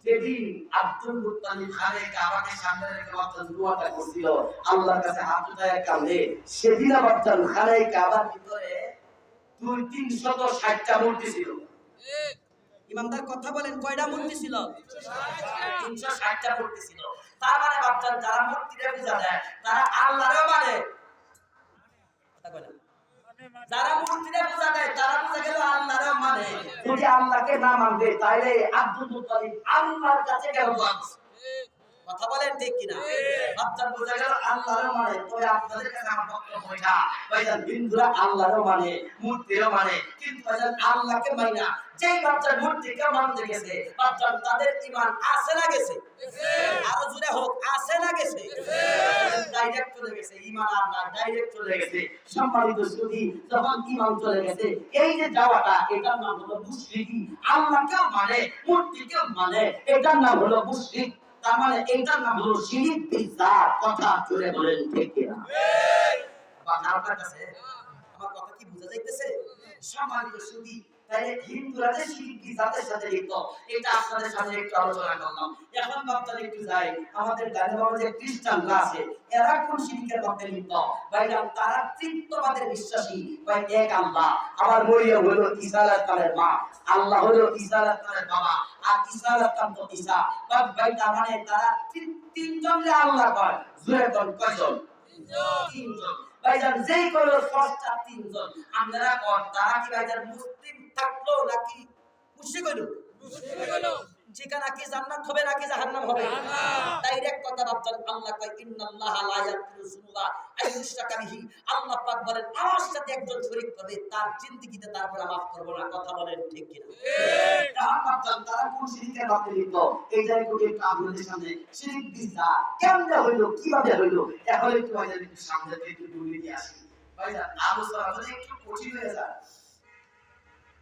যেদিন আব্দুল মুত্তালিব খানে কাবাকে সামনে রেখে বাচ্চান দোয়াটা করছিল আল্লাহর কাছে হাত উঠায় কাঁদে, সেদিন বাচ্চান খানে কাবার ভিতরে 200-360টা মূর্তি ছিল। ইমামদার কথা বলেন কয়টা মূর্তি ছিল? 360টা মূর্তি ছিল। তার মানে বাচ্চান যারা মূর্তিরে পূজা দেয় তারা আল্লাহরও মানে। যারা মূর্তিরে পূজা দেয় তারা পূজা গেল আল্লাহরও মানে। যদি আল্লাহকে না মানবে তাহলে আব্দুল মুত্তালিব আল্লাহর কাছে গেল। কথা বলেন ঠিক কিনা? বাচ্চা বোঝা গেল আল্লাহরও মানে। তবে আপনাদের কাছে আমার বক্তব্য এটা ভাইজান হিন্দুরা আল্লাহরও মানে মূর্তিরও মানে, কিন্তু ভাইজান আল্লাহকে মানে না। যেই বাচ্চার মূর্তিকে মানতে গেছে বাচ্চার তাদের ঈমান আছে না গেছে? আরো জোরে হোক, আছে না গেছে? ডাইরেক্ট চলে গেছে, ঈমান আর না, ডাইরেক্ট চলে গেছে। সম্মানিত সুধী, যখন ঈমান চলে গেছে, এই যে যাওয়াটা, এটার নাম হলো মুশরিকি। আল্লাহকেও মানে, মূর্তিকেও মানে, এটার নাম হলো মুশরিক। তার মানে এটার নাম হলো শিরিক বিল্লাহ। কথা জোরে বলেন ঠিক কিনা? আপনার কাছে আমার কথা কি বোঝা যাইতেছে? সম্মানিত সুধী, তাহলে হিন্দুরা যে শিরিক বিল্লাহের সাথে লিপ্ত, এটা আপনাদের সামনে একটু আলোচনা করলাম। এখন বাপ্তার একটু যাই, আমাদের গানে বাবা যে খ্রিস্টানরা আছে, এরা কোন শিরিকের মধ্যে লিপ্ত? ভাইজান, তারা তৃতীয়বাদের বিশ্বাসী। ভাই, এক আল্লাহ। আবার মরিয়ম হলো ঈসা আলাইহিস সালামের মা, আল্লাহ হলো ঈসা আলাইহিস সালামের বাবা, আর ঈসা আলাইহিস সালাম তো ঈসা। ভাই, তার মানে তারা তিনজনকে আল্লাহ কয়। জোরে কোন কয়জন? তিনজন। ভাইজান, যেই কয়লো স্রষ্টা তিনজন, আপনারা কোন তারা কি ভাইজান মুসলিম থাকলো নাকি মুশরিক হইলো? ঠিকানা কি জান্নাত হবে নাকি জাহান্নাম হবে? ডাইরেক্ট কথা ভাবছেন। আল্লাহ কয় ইন্নাল্লাহা লা ইয়াগফিরু যুনুবা আইয়ুশরাকা বিহি। আল্লাহ পাক বলেন, আমার সাথে একজন শরীক করবে, তার জিন্দেগিতে তারপরে মাফ করব না। কথা বলেন ঠিক কিনা? ঠিক। তারা ভাবছেন তারা কোন শিরকের মধ্যে লিপ্ত? এইটাই কোটি আপনাদের সামনে শিরক বিল্লাহ কেমনে হইলো, কিভাবে হইলো, এখন একটু ভাইজান একটু সামনে থেকে একটু দূরে নিয়ে আসি। ভাইজান, আলোচনা যদি একটু কঠিন হয়ে যায়,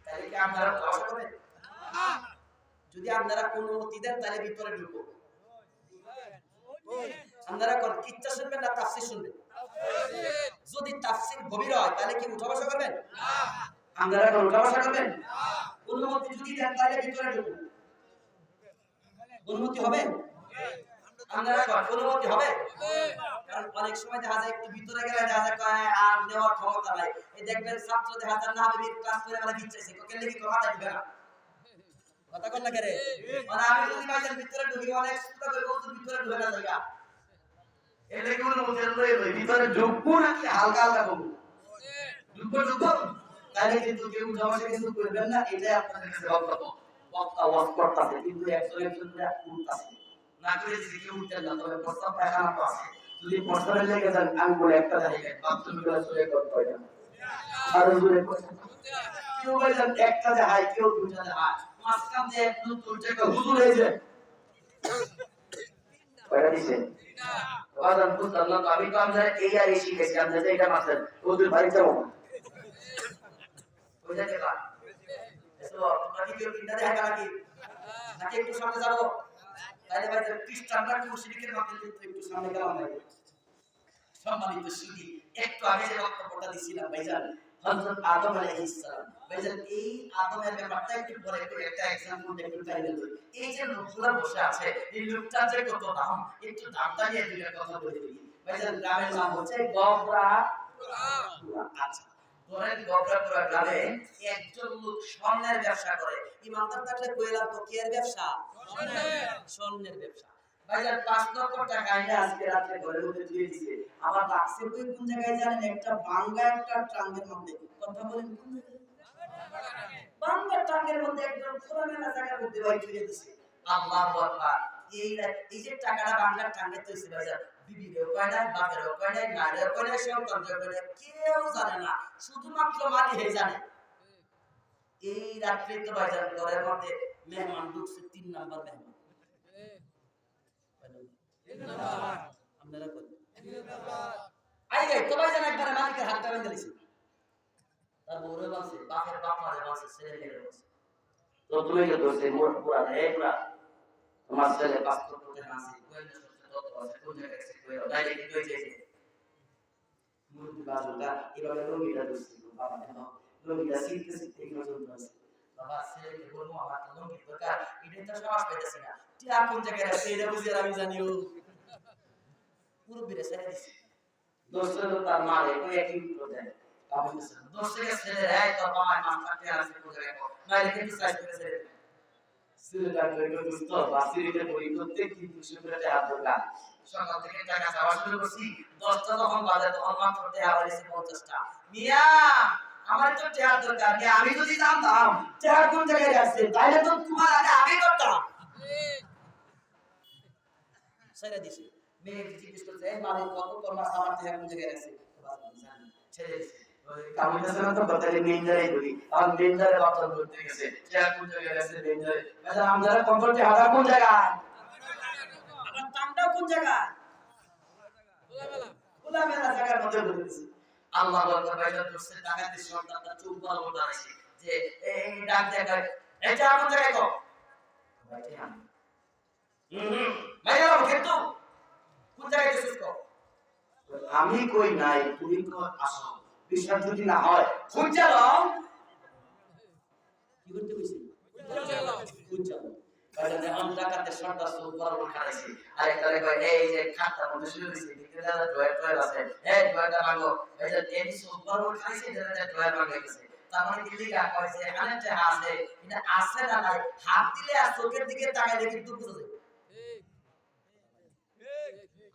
তাহলে কি আপনারা ভরসা করবেন? যদি আপনারা অনুমতি দেন তাহলে ভিতরে ঢুকবো। আপনারা কোন কিচ্ছা শুনবেন না তাফসীর শুনবেন? যদি তাফসীর গভীর হয় তাহলে কি উঠা বসা করবেন? আপনারা কোন উঠা বসা করবেন? অনুমতি যদি দেন তাহলে ভিতরে ঢুকবো। অনুমতি হবে? আপনারা কোন অনুমতি হবে? কারণ অনেক সময় দেখা যায় একটু ভিতরে গেলে দেখা যায় কয় আর নেওয়ার ক্ষমতা নাই। এই দেখবেন ছাত্র দেখা যায় না বেবি ক্লাস করে মানে দিচ্ছে কোকেন লাগি কথা দিবে না। কথা কল না করে, মানে আমি যদি ভাইজান ভিতরে ঢুকি, অনেক চিন্তা করে বলতে ভিতরে ঢুকে না জায়গা এলে কি বলবো? ভিতরে ঢুকবো নাকি হালকা হালকা বলবো? ঢুকবো। তাহলে কিন্তু কেউ যাওয়াশে কিন্তু করবেন না, এটাই আপনাদের কাছে বক্তব্য। বক্তা ওয়াজ করতেছে কিন্তু একজন উঠতেছে না, করে যদি কেউ উঠতেন না, তবে প্রস্তাব পায়খানা তো আছে। যদি প্রস্তাবের লেগে যান, আমি বলে একটা জায়গায় বাথরুমে গেলে চলে করতে হয় না, আর জোরে কেউ ভাইজান একটা জায়গায়, কেউ দুইটা জায়গায়, মাঝখান দিয়ে একদম তুলছে একটা হুজুর হয়েছে কয়টা দিছে? বাজান বুঝতাম না তো, আমি তো আমরা এই আর এই শিখেছি, আমরা যে এটা মাছের হুজুর বাড়ি যাবো ওই জায়গা তো নাকি কেউ তিনটা দেখা নাকি নাকি একটু সামনে যাবো? তাহলে ভাইজান খ্রিস্টানরা কোন শিরিকের মধ্যে লিপ্ত, একটু সামনে গেলাম ভাই। সম্মানিত সুধী, একটু আগে যে বক্তব্যটা দিছিলাম ভাইজান, হযরত আদম আলাইহিস সালাম, ভাইজান এই আদমের ব্যাপারটা একটু পরে একটা एग्जांपल একটু টাইলে ধরি। এই যে লোকগুলা বসে আছে, এই লোকটা যে কত দাম, একটু দামটা নিয়ে দুইটা কথা বলে দিই ভাইজান। গ্রামের নাম হচ্ছে গবরা। আচ্ছা, ধরেন গবরাপুরা গ্রামে একজন লোক স্বর্ণের ব্যবসা করে। ইমানদার থাকলে কইলাম তো কি এর ব্যবসা? স্বর্ণের ব্যবসা। ভাইজান 5 লক্ষ টাকা এনে আজকে রাতে ঘরের মধ্যে দিয়ে দিয়েছে। আমার রাখছে কই কোন জায়গায় জানেন? একটা বাঙ্গা একটা ট্রাঙ্কের মধ্যে। কথা বলেন কোন জায়গায়? বাঙ্গা ট্রাঙ্কের মধ্যে একদম খোলামেলা জায়গার মধ্যে ভাই দিয়ে দিয়েছে। আল্লাহু আকবার। এই যে টাকাটা বাঙ্গা ট্রাঙ্কে তৈছে ভাইজান, বিবিরেও কয় না, বাপেরও কয় না, নারীও কয় না, সন্তানকেও কয় না, কেউ জানে না, শুধুমাত্র মালিক জানে। এই রাত্রে তো ভাইজান ঘরের মধ্যে মেহমান ঢুকছে, 3 নাম্বার মেহমান। আপনারা কই? আই গাই তো ভাইজান একবারে মালিকের হাতটা বেঁধে দিয়েছে। তার বউরে বলছে, বাপের বাপ মারে বলছে, ছেলে মেয়ে বলছে, তো তুমি কে দোষে মোট পুরা রে পুরা তোমার ছেলে পাসপোর্ট করতে আছে, কোয়েলে সত্যি তত আছে, কোন জায়গায় আছে কোয়েলে ডাইরেক্ট কই যাইছে মুরগি বাজুটা এভাবে রোগীটা দোষে বাবা কেন রোগীটা সিটতে এগুলো চলতে আছে। বাবা ছেলেকে বলবো আমার তো রোগীর দরকার, এটা তো সাহস পাইতেছি না, টিয়া কোন জায়গায় আছে এটা বুঝি আর আমি জানিও। মুরব্বিরে ছেড়ে দিছি, দোষটা তো তার মারে কই একই উত্তর দেয়। দোষটাকে ছেড়ে দেয় তো বাবা মা কাটে আছে কোন জায়গায় মাইরে কিন্তু সাইজ করে ছেড়ে দেয়। সিলেটার কইলো দোস্ত বাসিরিতে বই করতে কিন্তু সুন্দরতে হাত ধরলাম। সকাল থেকে টাকা চাওয়া শুরু করছি, 10টা যখন বাজে তখন মাত্র টাকা বাড়িছে 50টা। মিয়া আমার তো টাকা দরকার, মিয়া আমি যদি জানতাম টাকা কোন জায়গায় আছে তাহলে তো তোমার আগে আমি করতাম। ছেড়ে দিছি। মেয়ে জিজ্ঞেস করছে এই মালিক কত তোমার আমার টাকা কোন জায়গায় আছে? জানি, ছেড়ে দিছি। কামিটাছে না তো কথালে মেইনজারে ধরি, আর মেইনজারে বাতল করতে গেছে টাকা কোন জায়গায় আছে মেইনজারে। আচ্ছা আমজারা কন্ট্রোলটি হাদা কোন জায়গায়? আমার টামটাও কোন জায়গায়? খোলামেলা জায়গার মধ্যে বলেছি আল্লাহ বলতে ভাইজান দোস্তের ডাকাতের সন্তানটা চুপ বলা বলতে আছে যে এই ডাক দেখায় এটা কোন জায়গায় কো ভাইটি আমি ভাইয়া কিন্তু কোন জায়গায় গেছিস কো আমি কই নাই তুমি তো আসো বিশ্বাস যদি না হয় খুঁজে লও কি করতে কইছি খুঁজে লও কারণ আমি ডাকাতের সন্তান চুপ বলা বলতে আছে আর একটা কয় এই যে খাতা মধ্যে শুরু হইছে ভিতরে দাদা ড্রয়ার আছে এই ড্রয়ারটা মাগো এই যে এই চুপ বলা বলতে খাইছে দাদা ড্রয়ার মাগো গেছে তারপরে কি লিখা কইছে আনেতে আছে এটা আছে না নাই হাত দিলে আর চোখের দিকে তাকাইলে কিন্তু বুঝা যায়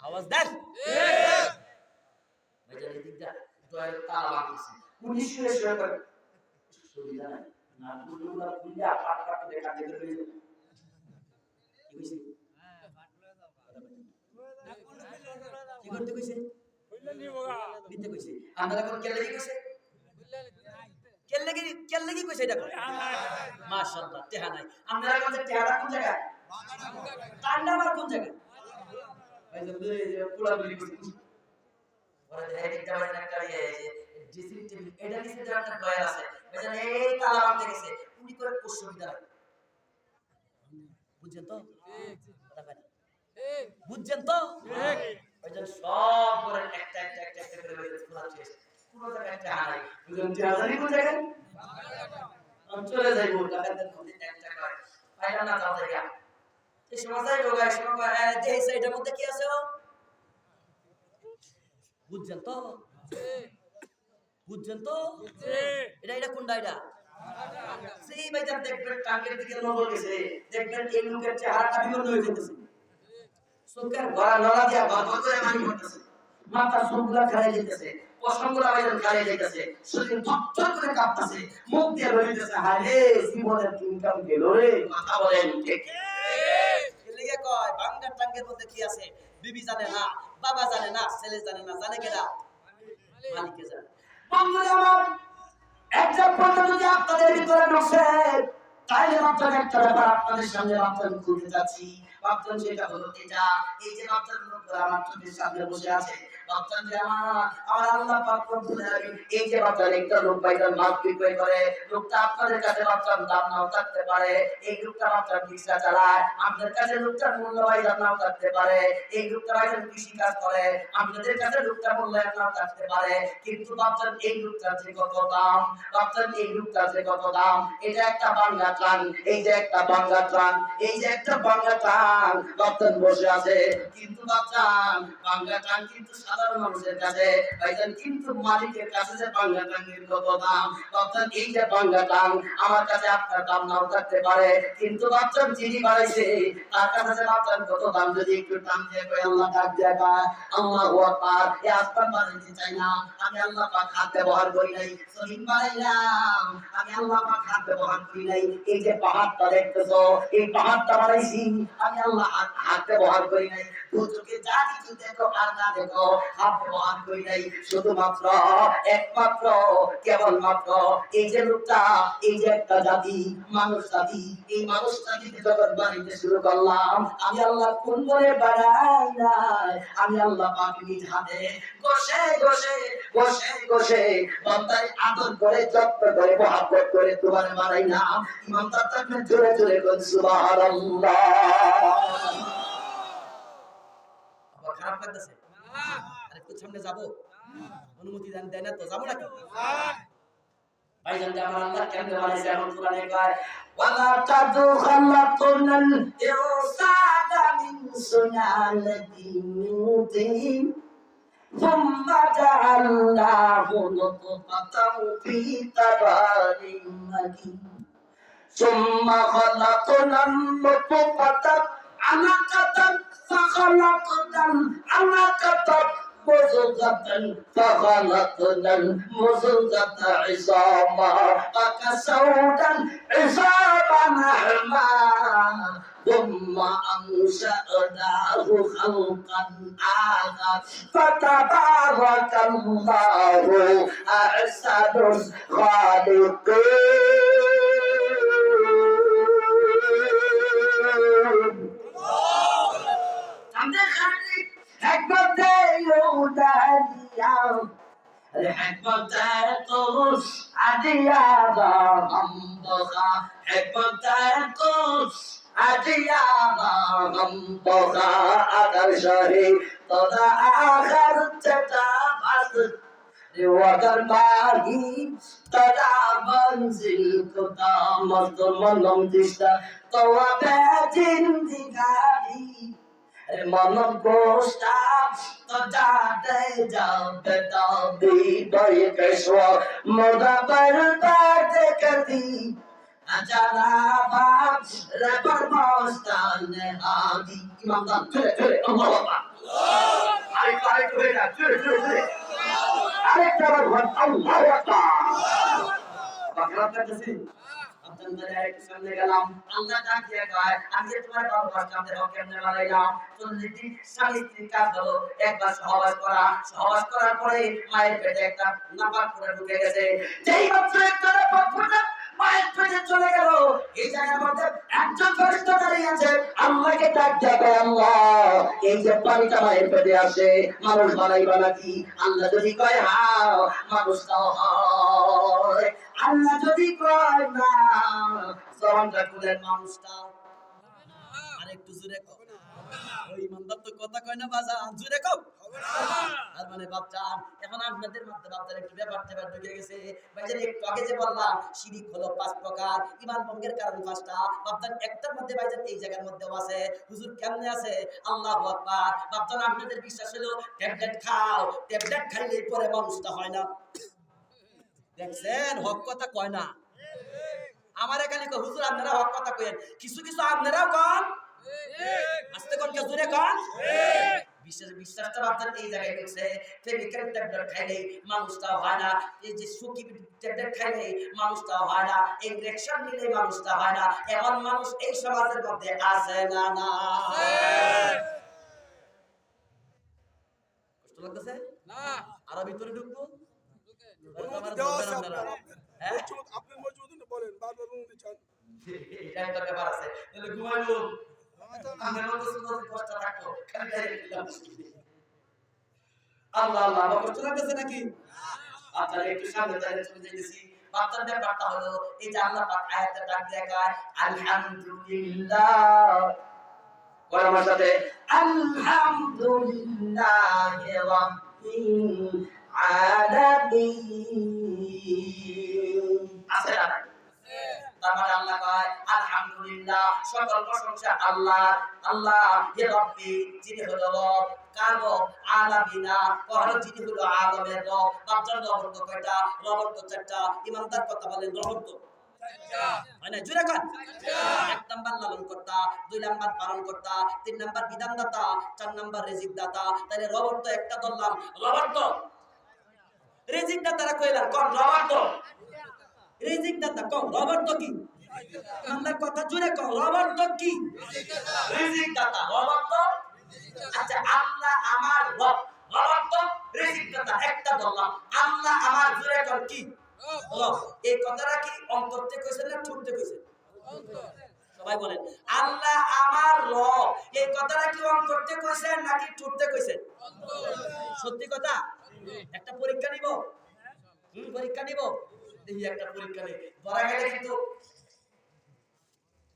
আওয়াজ দেন ভাইজান এদিকটা ড্রয়ার তালা মারতেছে উনি শুয়ে শুয়ে করে সুবিধা নাই না দুটোগুলা খুললে পাট পাট দেখা যেতে হয়ে যাবে কি কইছে কি করতে কইছে নিতে কইছে আমরা কোন কেলে কইছে কেলে কইছে এটা মাশাআল্লাহ টেহা নাই আমরা কোন টেহাটা কোন জায়গায় কান্ডা মার কোন জায়গায় এই যে পুরা বিলি করতে ওরা এদিকটা মানে একটা ইয়ে যে ড্রেসিং টেবিল এটা নিচে যে একটা ডয়ার আছে ভাইজান এই তালা মারতে গেছে উনি করে অসুবিধা নাই বুঝছেন তো বুঝছেন তো ভাইজান সব করে একটা করে ভাইজান খোলাচ্ছে পুরো জায়গায় একটা হারাই বুঝছেন জানি কোন জায়গায় আমি চলে যাইবো ডাকাতের মধ্যে একটা করে ভাইজান না যাও জায়গা এই সময় যাইবো গায় সময় যে সাইডের মধ্যে কি আছে ও বুঝছেন তো বুঝছেন তো এটা কোন ডাইরা সেই ভাইজান দেখবেন টাঙ্গের দিকে নজর গেছে দেখবেন এই লোকের চেহারাটা বিভিন্ন হয়ে যেতেছে চোখের গড়া নড়া দিয়া বাবা করে মানি করতেছে মাথা চোখগুলা খারাই যেতেছে পশমগুলা ভাইজান খারাই যেতেছে শরীর থরথর করে কাঁপতেছে মুখ দিয়ে রইতেছে হায় রে জীবনের ইনকাম গেল রে কথা বলেন ঠিক এলিগে কয় বাঙ্গার টাঙ্গের মধ্যে কি আছে বিবি জানে না বাবা জানে না ছেলে জানে না জানে কেডা মালিকে জানে বন্ধুরা আমার একজন পর্যন্ত যদি আপনাদের ভিতরে ঢুকছে তাইলে মাত্র একটা ব্যাপার আপনাদের সামনে মাত্র খুলতে যাচ্ছি মাত্র সেটা হলো এটা এই যে মাত্র লোকরা মাত্র সামনে বসে আছে মাত্র যে আমার আল্লাহ পাক রব্বুল আলামিন এই যে মাত্র একটা লোক বাইদার মাছ বিক্রয় করে লোকটা আপনাদের কাছে মাত্র দাম নাও থাকতে পারে এই লোকটা মাত্র রিকশা চালায় আপনাদের কাছে লোকটার মূল্য বাইদার নাও থাকতে পারে এই লোকটা বাইদার কৃষি কাজ করে আপনাদের কাছে লোকটার মূল্য নাও থাকতে পারে কিন্তু মাত্র এই লোকটার যে কত দাম মাত্র এই লোকটার যে কত দাম এটা একটা বাংলা ট্রান এই যে একটা বাংলা ট্রান এই যে একটা বাংলা ট্রান বাপজান বসে আছে কিন্তু বাপজান বাংলা ট্রান কিন্তু সাধারণ মানুষের কাছে ভাইজান কিন্তু মালিকের কাছে যে বাংলা ট্রানের কত দাম বাপজান এই যে বাংলা ট্রান আমার কাছে আপনার দাম নাও থাকতে পারে কিন্তু বাপজান যিনি বাড়াইছে তার কাছে যে বাপজান কত দাম যদি একটু টান দিয়ে কই আল্লাহ ডাক দিয়ে কয় আল্লাহু আকবার এই আসমান বানাইতে চাই না আমি আল্লাহ পাক হাত ব্যবহার করি নাই জমিন বানাইলাম আমি আল্লাহ পাক হাত ব্যবহার করি নাই এই যে পাহাড়টা দেখতেছো এই পাহাড়টা বানাইছি আমি আল্লাহ হাত ব্যবহার করি নাই দুচোখে যা কিছু দেখো আর না দেখো হাত ব্যবহার করি নাই শুধুমাত্র একমাত্র কেবলমাত্র এই যে লোকটা এই যে একটা জাতি মানুষ জাতি এই মানুষ জাতিকে যখন বানাইতে শুরু করলাম আমি আল্লাহ কোন করে বানাই নাই আমি আল্লাহ পাক নিজ হাতে বসে বসে বসে বসে বান্দার আদর করে যত্ন করে মহব্বত করে তোমার বানাই না ইমানদার থাকলে জোরে জোরে বল সুবহানাল্লাহ আবার খারাপ লাগতেছে আর একটু সামনে যাব অনুমতি দেন না তো যাব নাকি ভাইজান আমার আল্লাহ কেন বানাইছে এখন কোরআনে কয় ওয়ালা তাদখালাতুল ইরসাদা মিন সুনালাতিন মিন ثم جعلناه نطفة في قرار مكين ثم خلقنا النطفة علقة فخلقنا العلقة مضغة فخلقنا المضغة عظاما فكسونا العظام لحما ثم أنشأناه خلقا آخر فتبارك الله أحسن الخالقين حكمت يودانيا حكمت توش عديانا غمضها حكمت توش عديانا غمضها أدر شهي تضع آخر تتابعت وقر باهي تدع منزل كتا مصدر منم تشتا طوابات انتقالي منم كوشتا تدع ديجا بتابي طريق شوا مدى بردار تكتي أجانا باب ربر موستان هادي إمام دان تلي الله أكبر عليك عليك بينا تلي আরেকটা বার ঘর আল্লাহু আকবার বাকরা করতেছি আপনাদের একটু সামনে গেলাম আল্লাহ ডাক দিয়ে কয় আমি তোমার বাবা কাছে কেমনে বানাইলাম চললিটি স্বামী স্ত্রীর কাজ হলো একবার সহবাস করার পরে মায়ের পেটে একটা নাপাক করে ঢুকে গেছে যেই মাত্র একটা নাপাক করে মায়ের পেটে চলে গেল এই জায়গার মধ্যে একজন ফেরেশতা দাঁড়িয়ে আছে আল্লাহকে ডাক দিয়ে আল্লাহ এই যে পানিটা মায়ের পেটে আসে মানুষ বানাইবা নাকি আল্লাহ যদি কয় হ্যাঁ মানুষটাও হয় আল্লাহ যদি কয় না জবানটা খুলেন মানুষটা আর একটু জোরে কও ওই ইমানদার তো কথা কয় না বাজান জোরে কও আর মানে বাচ্চান এখন আপনাদের মধ্যে বাচ্চার একটু ব্যাপারটা ঢুকে গেছে ভাইজান একটু আগে যে বললাম শিরিক হলো 5 প্রকার ঈমান ভঙ্গের কারণ 5টা বাচ্চান একটার মধ্যে ভাইজান এই জায়গার মধ্যেও আছে হুজুর কেমনে আছে আল্লাহু আকবার বাচ্চান আপনাদের বিশ্বাস হলো ট্যাবলেট খাও ট্যাবলেট খাইলেই পরে মানুষটা হয় না দেখছেন হক কথা কয় না আমারে খালি কয় হুজুর আপনারা হক কথা কইেন কিছু কিছু আপনারাও কন আস্তে কোন কে জোরে কন বিশ্বাসটা আপনার এই জায়গায় ঢুকছে ফেমিক্যাল ট্যাবলেট খাইলে মানুষটা হয় না এই যে সুকি ট্যাবলেট খাইলে মানুষটা হয় না ইনজেকশন নিলে মানুষটা হয় না এমন মানুষ এই সমাজের মধ্যে আছে না না কষ্ট লাগতেছে না আরো ভিতরে ঢুকবো হ্যাঁ আপনি মজুদ বলেন বারবার অনুমতি চান এটা একটা ব্যাপার আছে তাহলে ঘুমাইবো আমরা তো সুন্দর কষ্ট রাখবো খালি ডাইরেক্ট আল্লাহ আল্লাহ আমার কষ্ট লাগতেছে নাকি আপনারা একটু সামনে দাঁড়িয়ে চলে যাইতেছি বাচ্চার ব্যাপারটা হলো এই যে আল্লাহ পাক আয়াতে ডাক দেখায় আলহামদুলিল্লাহ বলো আমার সাথে আলহামদুলিল্লাহি রাব্বিল আলামিন আছে না তারপরে আল্লাহ কয় আলহামদুলিল্লাহ সকল প্রশংসা আল্লাহ আল্লাহ হে রব্বি যিনি হলো রব কার রব আলামিনা কহলো যিনি হলো আলমের রব বাচ্চার রব তো কয়টা রব তো চারটা ইমানদার কথা বলেন রব তো চারটা মানে জোরে কর এক নাম্বার লালন কর্তা দুই নাম্বার পালন কর্তা তিন নাম্বার বিধানদাতা চার নাম্বার রিজিক দাতা তাহলে রব তো একটা ধরলাম রব তো রিজিক দাতারা কইলাম কোন রব তো রিজিক দাতা কোন রব তো কি আমরা কথা জুড়ে কও রব তো কি রিজিক দাতা রব তো আচ্ছা আল্লাহ আমার রব রব তো রিজিক দাতা একটা ধরলাম আল্লাহ আমার জুড়ে কর কি রব এই কথাটা কি অন্তর থেকে কইছেন না ঠোঁট থেকে কইছেন অন্তর সবাই বলেন আল্লাহ আমার রব এই কথাটা কি অন্তর থেকে কইছেন নাকি ঠোঁট থেকে কইছেন অন্তর সত্যি কথা একটা পরীক্ষা নিব পরীক্ষা নিব দেখি একটা পরীক্ষা নেই ধরা গেলে কিন্তু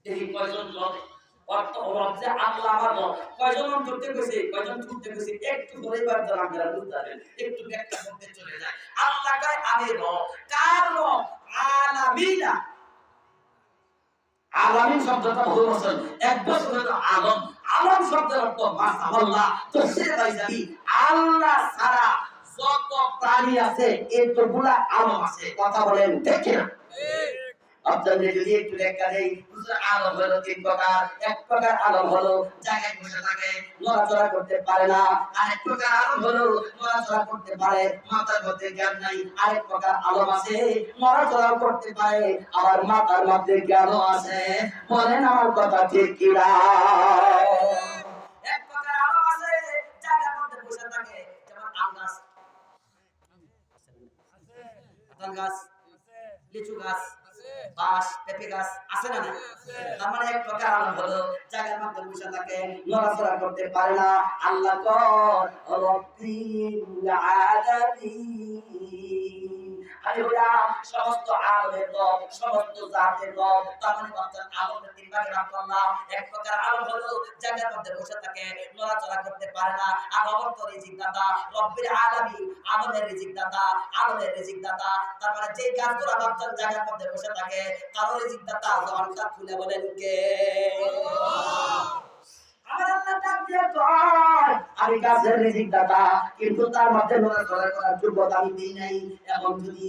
দেখি কয়জন লোক অর্থ রব যে আল্লাহ আমার রব কয়জন অন্তরতে কইছে কয়জন ঠোঁটতে কইছে একটু ধরেই বার ধরা আমরা বুঝতে পারবেন একটু ব্যাখ্যা করতে চলে যায় আল্লাহ কয় আমি রব কার রব আলামিনা আলামিন শব্দটা বহু বছর এক বছর হলো আলম আলম শব্দের অর্থ মাশাআল্লাহ তাফসীরে বাইজাবি আল্লাহ ছাড়া যত প্রাণী আছে এতগুলা আলম আছে কথা বলেন ঠিক না ঠিক আপনাদের যদি একটু ব্যাখ্যা দেই হুজুর আলম হলো তিন প্রকার এক প্রকার আলম হলো জায়গায় বসে থাকে নড়াচড়া করতে পারে না আরেক প্রকার আলম হলো নড়াচড়া করতে পারে মাথার মধ্যে জ্ঞান নাই আরেক প্রকার আলম আছে নড়াচড়া করতে পারে আবার মাথার মধ্যে জ্ঞান আছে বলেন আমার কথা ঠিক কি না এক প্রকার আলম আছে জায়গার মধ্যে বসে থাকে যেমন আম গাছ আছে কাঁঠাল গাছ লিচু গাছ বাঁশ পেঁপে গাছ আছে না নাই? তার মানে এক প্রকার আলো হলো জায়গার মধ্যে বসে থাকে, নড়াচড়া করতে পারে না। আল্লাহ কর রব্বিল আলামিন। হালেলুয়া। সমস্ত আলোর রব, সমস্ত জাতের রব। তার মানে বাচ্চার আলোর তিন ভাগে ভাগ করলাম। এক প্রকার আলো হলো জায়গার মধ্যে বসে থাকে, নড়াচড়া করতে পারে না। আর অবর্ত রিজিক দাতা, রব্বিল আলামিন, আলমের রিজিক দাতা, আলমের রিজিক দাতা। তার মানে যে গাছগুলো বাচ্চার জায়গার মধ্যে বসে থাকে, তারও রিজিক দাতা। জবানটা খুলে বলেন কে? আমার আল্লাহ ডাক দিয়ে কয়, আমি গাছের রিজিক দাতা, কিন্তু তার মধ্যে নড়াচড়া করার যোগ্যতা আমি দিই নাই। এখন যদি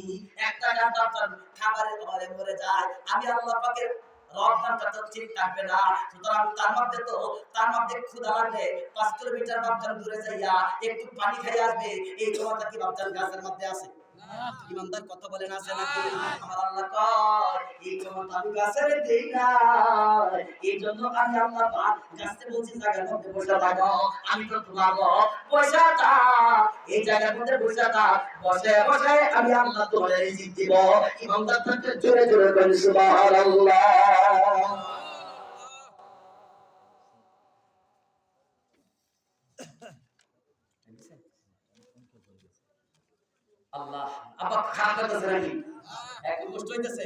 একটা গাছ বাচ্চার খাবারের অভাবে মরে যায়, আমি আল্লাহ পাকের রহমতটা তো ঠিক থাকবে না। সুতরাং তার মধ্যে ক্ষুধা লাগলে 5 কিলোমিটার বাচ্চার দূরে যাইয়া একটু পানি খাইয়ে আসবে, এই ক্ষমতা কি বাচ্চার গাছের মধ্যে আছে? ইমানদার কথা বলেন আছে নাকি? আমার আল্লাহ কয় এই ক্ষমতা আমি গাছের দেই না। এই জন্য আমি আল্লাহ পাক গাছকে বলছি জায়গার মধ্যে বসে থাকো, আমি তো তোমার বসে থাক, এই জায়গার মধ্যে বসে থাক, বসে বসে আমি আল্লাহ তোমার রিজিক দিব। ইমানদার থাকতে জোরে জোরে বলেন সুবহানাল্লাহ। আল্লাহ আবার খারাপ করতেছে নাকি? একটু কষ্ট হইতেছে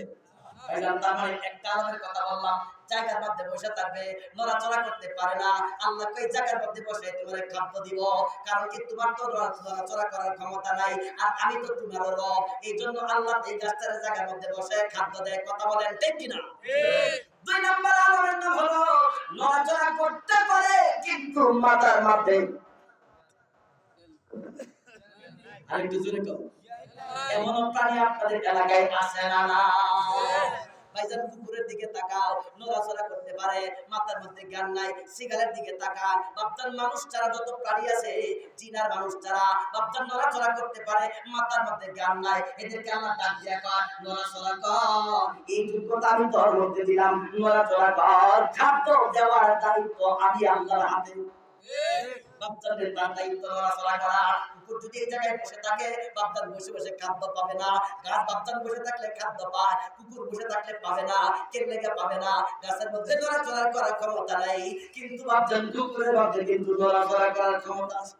ভাইজান। তার মানে একটা আলমের কথা বললাম, জায়গার মধ্যে বসে থাকবে, নড়াচড়া করতে পারে না। আল্লাহ কই জায়গার মধ্যে বসে তোমার খাদ্য দিব, কারণ কি তোমার তো নড়াচড়া করার ক্ষমতা নাই, আর আমি তো তোমার রব। এই জন্য আল্লাহ এই গাছটার জায়গার মধ্যে বসে খাদ্য দেয়। কথা বলেন ঠিক কিনা? দুই নম্বর আলমের নাম হলো নড়াচড়া করতে পারে কিন্তু মাথার মধ্যে। আরেকটু জোরে কও। এমন প্রাণী আপনাদের এলাকায় আছে না? না ভাইজান, কুকুরের দিকে তাকাও, নড়াচড়া করতে পারে, মাথার মধ্যে জ্ঞান নাই। সিগারের দিকে তাকান, বাপদান মানুষ ছাড়া যত প্রাণী আছে, জিনার মানুষ ছাড়া বাপদান নড়াচড়া করতে পারে, মাথার মধ্যে জ্ঞান নাই। এদেরকে আল্লাহ ডাক দিয়া কয় নড়াচড়া কর, এই যোগ্যতা আমি তোর মধ্যে দিলাম, নড়াচড়া কর। খাদ্য দেওয়ার দায়িত্ব আমি আল্লাহর হাতে। বাপদানের তার দায়িত্ব নড়াচড়া করা। কুকুর যদি এই জায়গায় বসে থাকে, বাপদান বসে বসে খাদ্য পাবে না। গাছ বাপদান বসে থাকলে খাদ্য পায়, কুকুর বসে থাকলে পাবে না। কেন লেগে পাবে না? গাছের মধ্যে নড়াচড়া করার ক্ষমতা নাই, কিন্তু বাপদান কুকুরের মধ্যে কিন্তু নড়াচড়া করার ক্ষমতা আছে।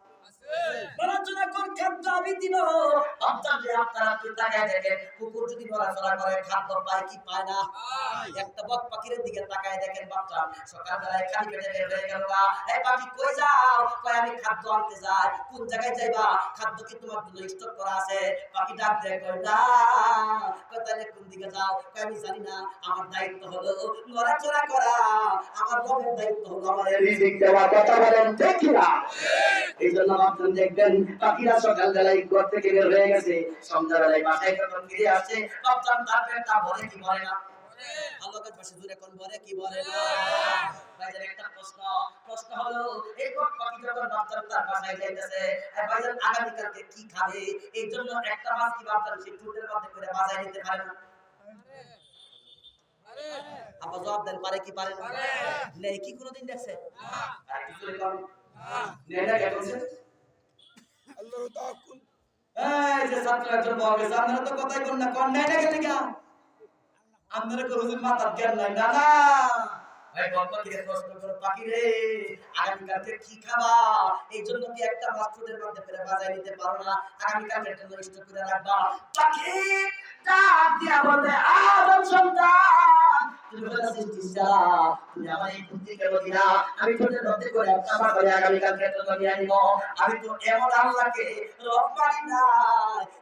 নড়াচড়া কর, খাদ্য আমি দিব। বাপদান যে আপনারা আপনি তাকায় দেখেন, কুকুর যদি নড়াচড়া করে খাদ্য পায় কি পায় না? একটা বক পাখির দিকে তাকায় দেখেন, বাচ্চা সকালবেলায় খালি পেটে বের হয়ে গেল, এই পাখি কই যাও? কয় আমি খাদ্য আনতে যাই। কোন জায়গায় যাইবা? খাদ্য কি তোমার জন্য স্টক করা আছে? পাখি ডাক দেয়, কয় না। কয় তাহলে কোন দিকে যাও? কয় আমি জানি না, আমার দায়িত্ব হলো নড়াচড়া করা, আমার রবের দায়িত্ব হলো আমার রিজিক দেওয়া। কথা বলেন ঠিক না? এই জন্য আপনারা দেখবেন পাখিরা সকালবেলায় ঘর থেকে বের হয়ে গেছে, সন্ধ্যাবেলায় বাসায় যখন ফিরে আসে, বাচ্চার তার পেটটা ভরে কি ভরে না? আল্লাহর পাশে জুড়ে কোন ভরে কি ভরে না? ভাইজান একটা প্রশ্ন হলো, এই পাখি যখন বাচ্চার তার বাসায় যাইতেছে, ভাইজান আগামীকালকে কি খাবে? এই জন্য একটা মাছ কি বাচ্চার সে ঠোঁটের মধ্যে করে বাজায় নিতে পারে না? আপা জবাব দেন, পারে কি পারে না? নেই কি কোনোদিন দেখছে? আর কি করে করেন? নেই না কে বলছে? আল্লাহর তাআকুল এই যে ছাত্র একজন বলবে, আপনারা তো কথাই কোন না, কোন নেই না কেন কি? আপনারা কো হুজুর মাথার জ্ঞান নাই। না না ভাই, গল্প থেকে প্রশ্ন করো, পাখি রে আগামীকালকে কি খাবা? এই জন্য কি একটা মাছ ঠোঁটের মধ্যে ফেলে বাজায় নিতে পারো না? আগামীকালকে জন্য স্টক করে রাখবা। পাখি ডাক দিয়া বলে, আদম সন্তান, তুমি বলে সৃষ্টিটা, তুমি আমার এই বুদ্ধি কেন দিলা? আমি ঠোঁটের মধ্যে করে একটা মাছ করে আগামীকালকে জন্য নিয়ে আনিব। আমি তো এমন আল্লাহকে রব মানি না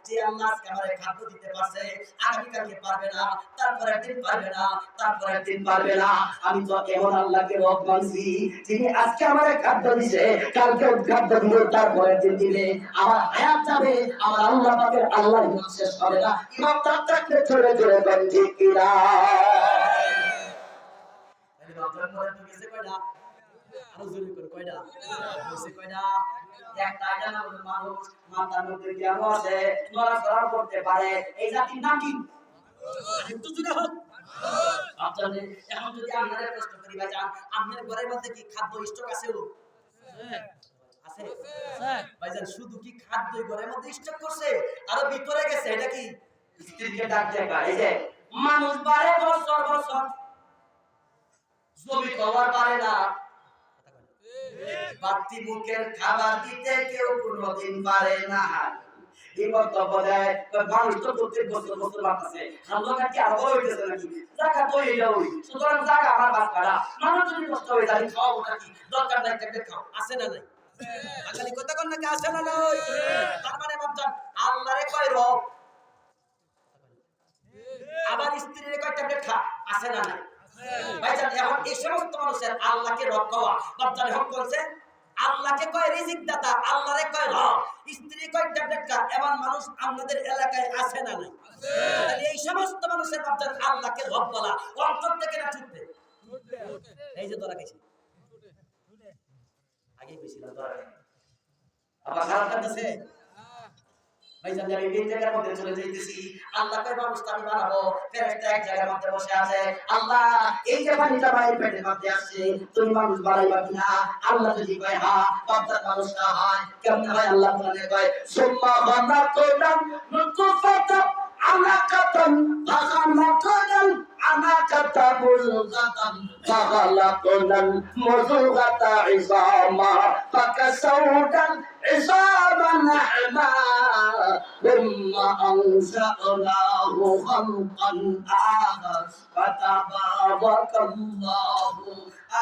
যে আল্লাহ আজকে আমারে খাদ্য দিতে পারছে, আগামীকালকে পারবে না, তারপরের দিন পারবে না, তারপরের দিন পারবে না। আমি তো এমন আল্লাহকে রব মানছি যিনি আজকে আমারে খাদ্য দিছে, কালকে খাদ্য দিবে, তারপরের দিন দিবে। আমার হায়াত যাবে, আমার আল্লাহ পাকের আল্লাহর ইমান শেষ হবে না। ইমাম তার থাকলে চলে চলে কোন ঠিক কিনা? আরে বাপরে, মরে তো গেছে কয়টা? আরো জোরে করে কয়টা? গেছে কয়টা? একটা জানা হলো মানুষ, মাথার মধ্যে জ্ঞান আছে, নড়াচড়া করতে পারে, এই জাতির নাম কি? একটু জোরে হোক। আপনাদের এখন যদি আপনাদের প্রশ্ন করি, ভাই জান, আপনার ঘরের মধ্যে কি খাদ্য স্টক আছে? আছে ভাইজান, শুধু কি খাদ্য ঘরের মধ্যে স্টক করছে, আরো ভিতরে গেছে? এটা কি স্ত্রীকে ডাক দেখা? এই যে মানুষ বাড়ে বছর বছর, জমি খাওয়ার পারে না। বাড়তি মুখের খাবার দিতে কেউ কোনোদিন পারে না। এই বক্তব্য দেয় মানুষ তো প্রত্যেক বছর বছর বাড়তেছে, হামলা কি আরো হইতেছে নাকি? জায়গা তো এটা ওই, সুতরাং জায়গা আমার বাদ কাটা। মানুষ যদি কষ্ট হয়ে যায় খাওয়াবোটা কি? দরকার নাই একটা খাও, আছে না নাই? বাঙালি কথা কন নাকি আছে না নাই? তার মানে বাপজান আল্লাহরে কয় রব, আবার স্ত্রীর কয় ট্যাবলেট খা, আছে না নাই? ভাইজান এখন এই সমস্ত মানুষের আল্লাহকে রব কওয়া বাপজান হক বলছে। আল্লাহকে কয় রিজিক দাতা, আল্লাহরে কয় রব, স্ত্রী কয় ট্যাবলেট খা। এমন মানুষ আমাদের এলাকায় আছে না নাই? তাহলে এই সমস্ত মানুষের বাপজান আল্লাহকে রব বলা অন্তর থেকে না ছুটবে? এই যে তোরা গেছি আগে কইছিলাম তোরা আবার খারাপ লাগতেছে। ভাইজান আমি এই জায়গার মধ্যে চলে যাইতেছি, আল্লাহকে ব্যবস্থা আমি বানাবো। ফেরেশতা এক জায়গার মধ্যে বসে আছে, আল্লাহ এই যে পানিটা মায়ের পেটের মধ্যে আসছে তুমি মানুষ বাড়াইবা কিনা? আল্লাহ যদি কয় হ্যাঁ, বাচ্চার মানুষ না হয় কেমন হয়? আল্লাহ কোরআনে কয় সুম্মা খালাকনাম নুতফাতান আলাকাতান ফাখালাকনাল আলাকাতা মুযগাতান ফাখালাকনাল মুযগাতা ইযামা ফাকাসাউনাল ইযামা লাহমা ثم أنشأناه خلقا آخر فتبارك الله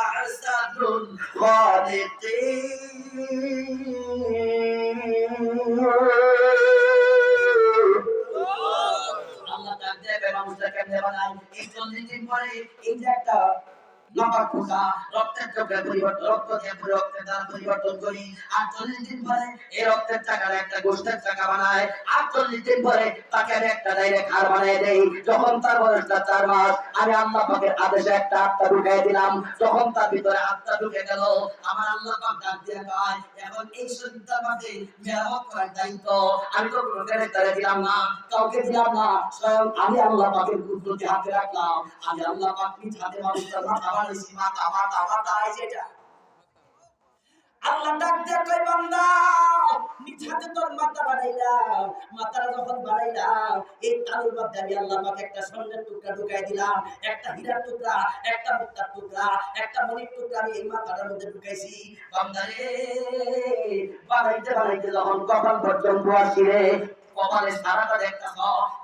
أحسن الخالقين আল্লাহ তাআলা দেবে মানুষকে কেমনে বানায়? এই 40 দিন পরে এই যে একটা নাপাক পোকা রক্তের চক্রে পরিবর্তন, রক্ত দিয়ে রক্তের দ্বারা পরিবর্তন করি। 48 দিন পরে এই রক্তের চাকার একটা গোশতের চাকা বানায়। 48 দিন পরে তাকে আমি একটা ডাইরেক্ট হাড় বানিয়ে দেই। যখন তার বয়সটা 4 মাস, আমি আল্লাহ পাকের আদেশে একটা আত্মা ঢুকাই দিলাম। যখন তার ভিতরে আত্মা ঢুকে গেল, আমার আল্লাহ পাক ডাক দিয়ে কয় এখন এই শরীরটার মধ্যে মেরামত করার দায়িত্ব আমি তো কোনো ফেরেশতারে দিলাম না, কাউকে দিলাম না, স্বয়ং আমি আল্লাহ পাকের কুদরতি হাতে রাখলাম। আমি আল্লাহ পাক নিজ হাতে মানুষটার মাথা বানাইছি, মাথা এই যেটা আল্লাহ ডাক দিয়ে কয় বান্দা নিজ হাতে তোর মাথা বানাইলাম, মাথাটা যখন বানাইলাম এই তালুর মধ্যে আমি আল্লাহ পাক একটা স্বর্ণের টুকরা ঢুকাই দিলাম, একটা হীরার টুকরা, একটা মুক্তার টুকরা, একটা মণির টুকরা আমি এই মাথাটার মধ্যে ঢুকাইছি। বান্দা রে বানাইতে বানাইতে যখন কপাল পর্যন্ত আসিরে কপালের সারাটা দেখতেছ,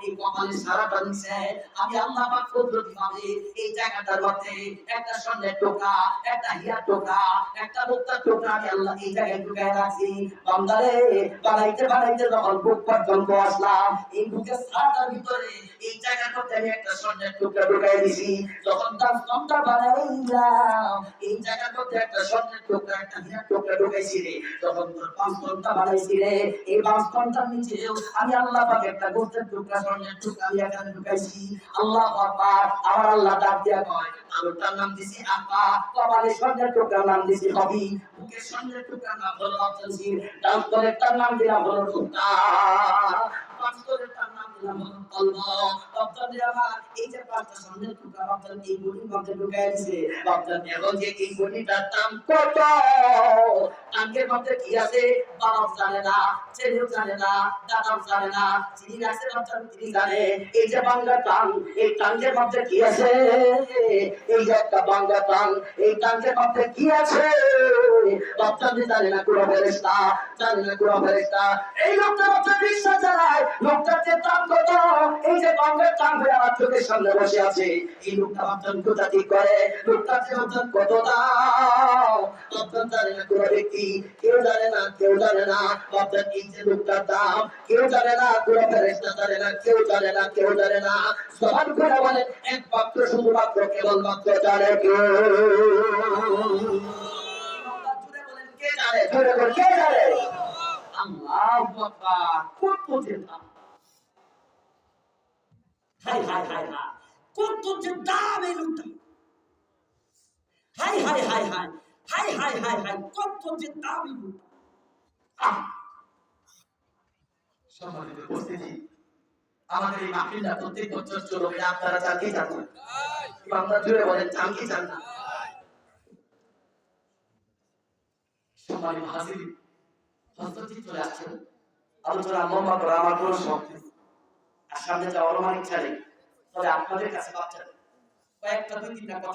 এই কপালের সারাটা নিচে আমি আল্লাহ পাক কুদরতি ভাবে এই জায়গাটার মধ্যে একটা স্বর্ণের টুকরা, একটা হীরার টুকরা, একটা মুক্তার টুকরা আমি আল্লাহ এই জায়গায় ঢুকায় রাখছি। বান্দারে বানাইতে বানাইতে যখন বুক পর্যন্ত আসলাম, এই বুকের সারাটার ভিতরে এই জায়গার মধ্যে আমি একটা স্বর্ণের টুকরা ঢুকাই দিছি। যখন তার স্তনটা বানাইলাম এই জায়গার মধ্যে একটা স্বর্ণের টুকরা, একটা হীরার টুকরা ঢুকাইছি রে। যখন তোর পাঁচটা বানাইছি রে, এই পাঁচটার নিচেও আমি আল্লাহ পাক একটা গোস্তের টুকরা, স্বর্ণের টুকরা আমি এখানে ঢুকাইছি। আল্লাহু আকবার। আমার আল্লাহ ডাক দিয়া কয় আলোটার নাম দিছি আপা, কপালের স্বর্ণের টুকরার নাম দিছি হবি, বুকের স্বর্ণের টুকরার নাম হলো অবসির, ডাক্তারেরটার নাম দিলাম হলো টুকরা, পাঁচটার নাম দিলাম হলো কলব। বাপজান আমার এই যে পাঁচটা স্বর্ণের টুকরা বাপজান এই বডির মধ্যে ঢুকাই দিয়েছে। বাপজান এখন যে এই বডিটার দাম কত, টাঙ্গের মধ্যে কি আছে বাবাও জানে না, ছেলেও জানে না, দাদাও জানে না, যিনি আছে বাপজান তিনি জানে। এই যে বাংলা টাং, এই টাঙ্গের মধ্যে কি আছে? এই যে একটা বাংলা টাং, এই টাঙ্গের মধ্যে কি আছে বাপজান জানে না, কোনো ফেরেশতা জানে না, কোনো ফেরেশতা। এই লোকটা বাপজান বিশ্বাস জানায় লোকটার যে দাম কত, এই যে বাংলা টাং হয়ে আমার চোখের সামনে বসে আছে, এই লোকটা বাপজান কোথা ঠিক করে লোকটার যে বাপজান কত দাম বাপজান জানে না কোনো ব্যক্তি, কেউ জানে না, কেউ জানে না বাপজান এই যে লোকটার দাম কেউ জানে না, কোনো ফেরেশতা জানে না, কেউ জানে না, কেউ জানে না। সবার করে বলেন একমাত্র শুধুমাত্র কেবলমাত্র জানে কে? জুড়ে বলেন কে জানে? জুড়ে বলেন কে জানে? আল্লাহু আকবার। কত যে দাম, হাই হাই হাই হাই, কত যে দাম এই লোকটা, high high high high high high high high, কত যে দাম এই লোকটা। সম্মানিত উপস্থিতি, আমাদের এই মাহফিলটা প্রত্যেক বছর চলবে, আপনারা চান কি চান না? আমরা জুড়ে বলেন চান কি চান না? সম্মানিত হাজির, হযরত চলে আসছেন, আলোচনা লম্বা করা আমার কোনো শখ নেই, আর সামনে যাওয়ার আমার ইচ্ছা নেই। তবে আপনাদের কাছে বাচ্চাদের কয়েকটা দুই তিনটা কথা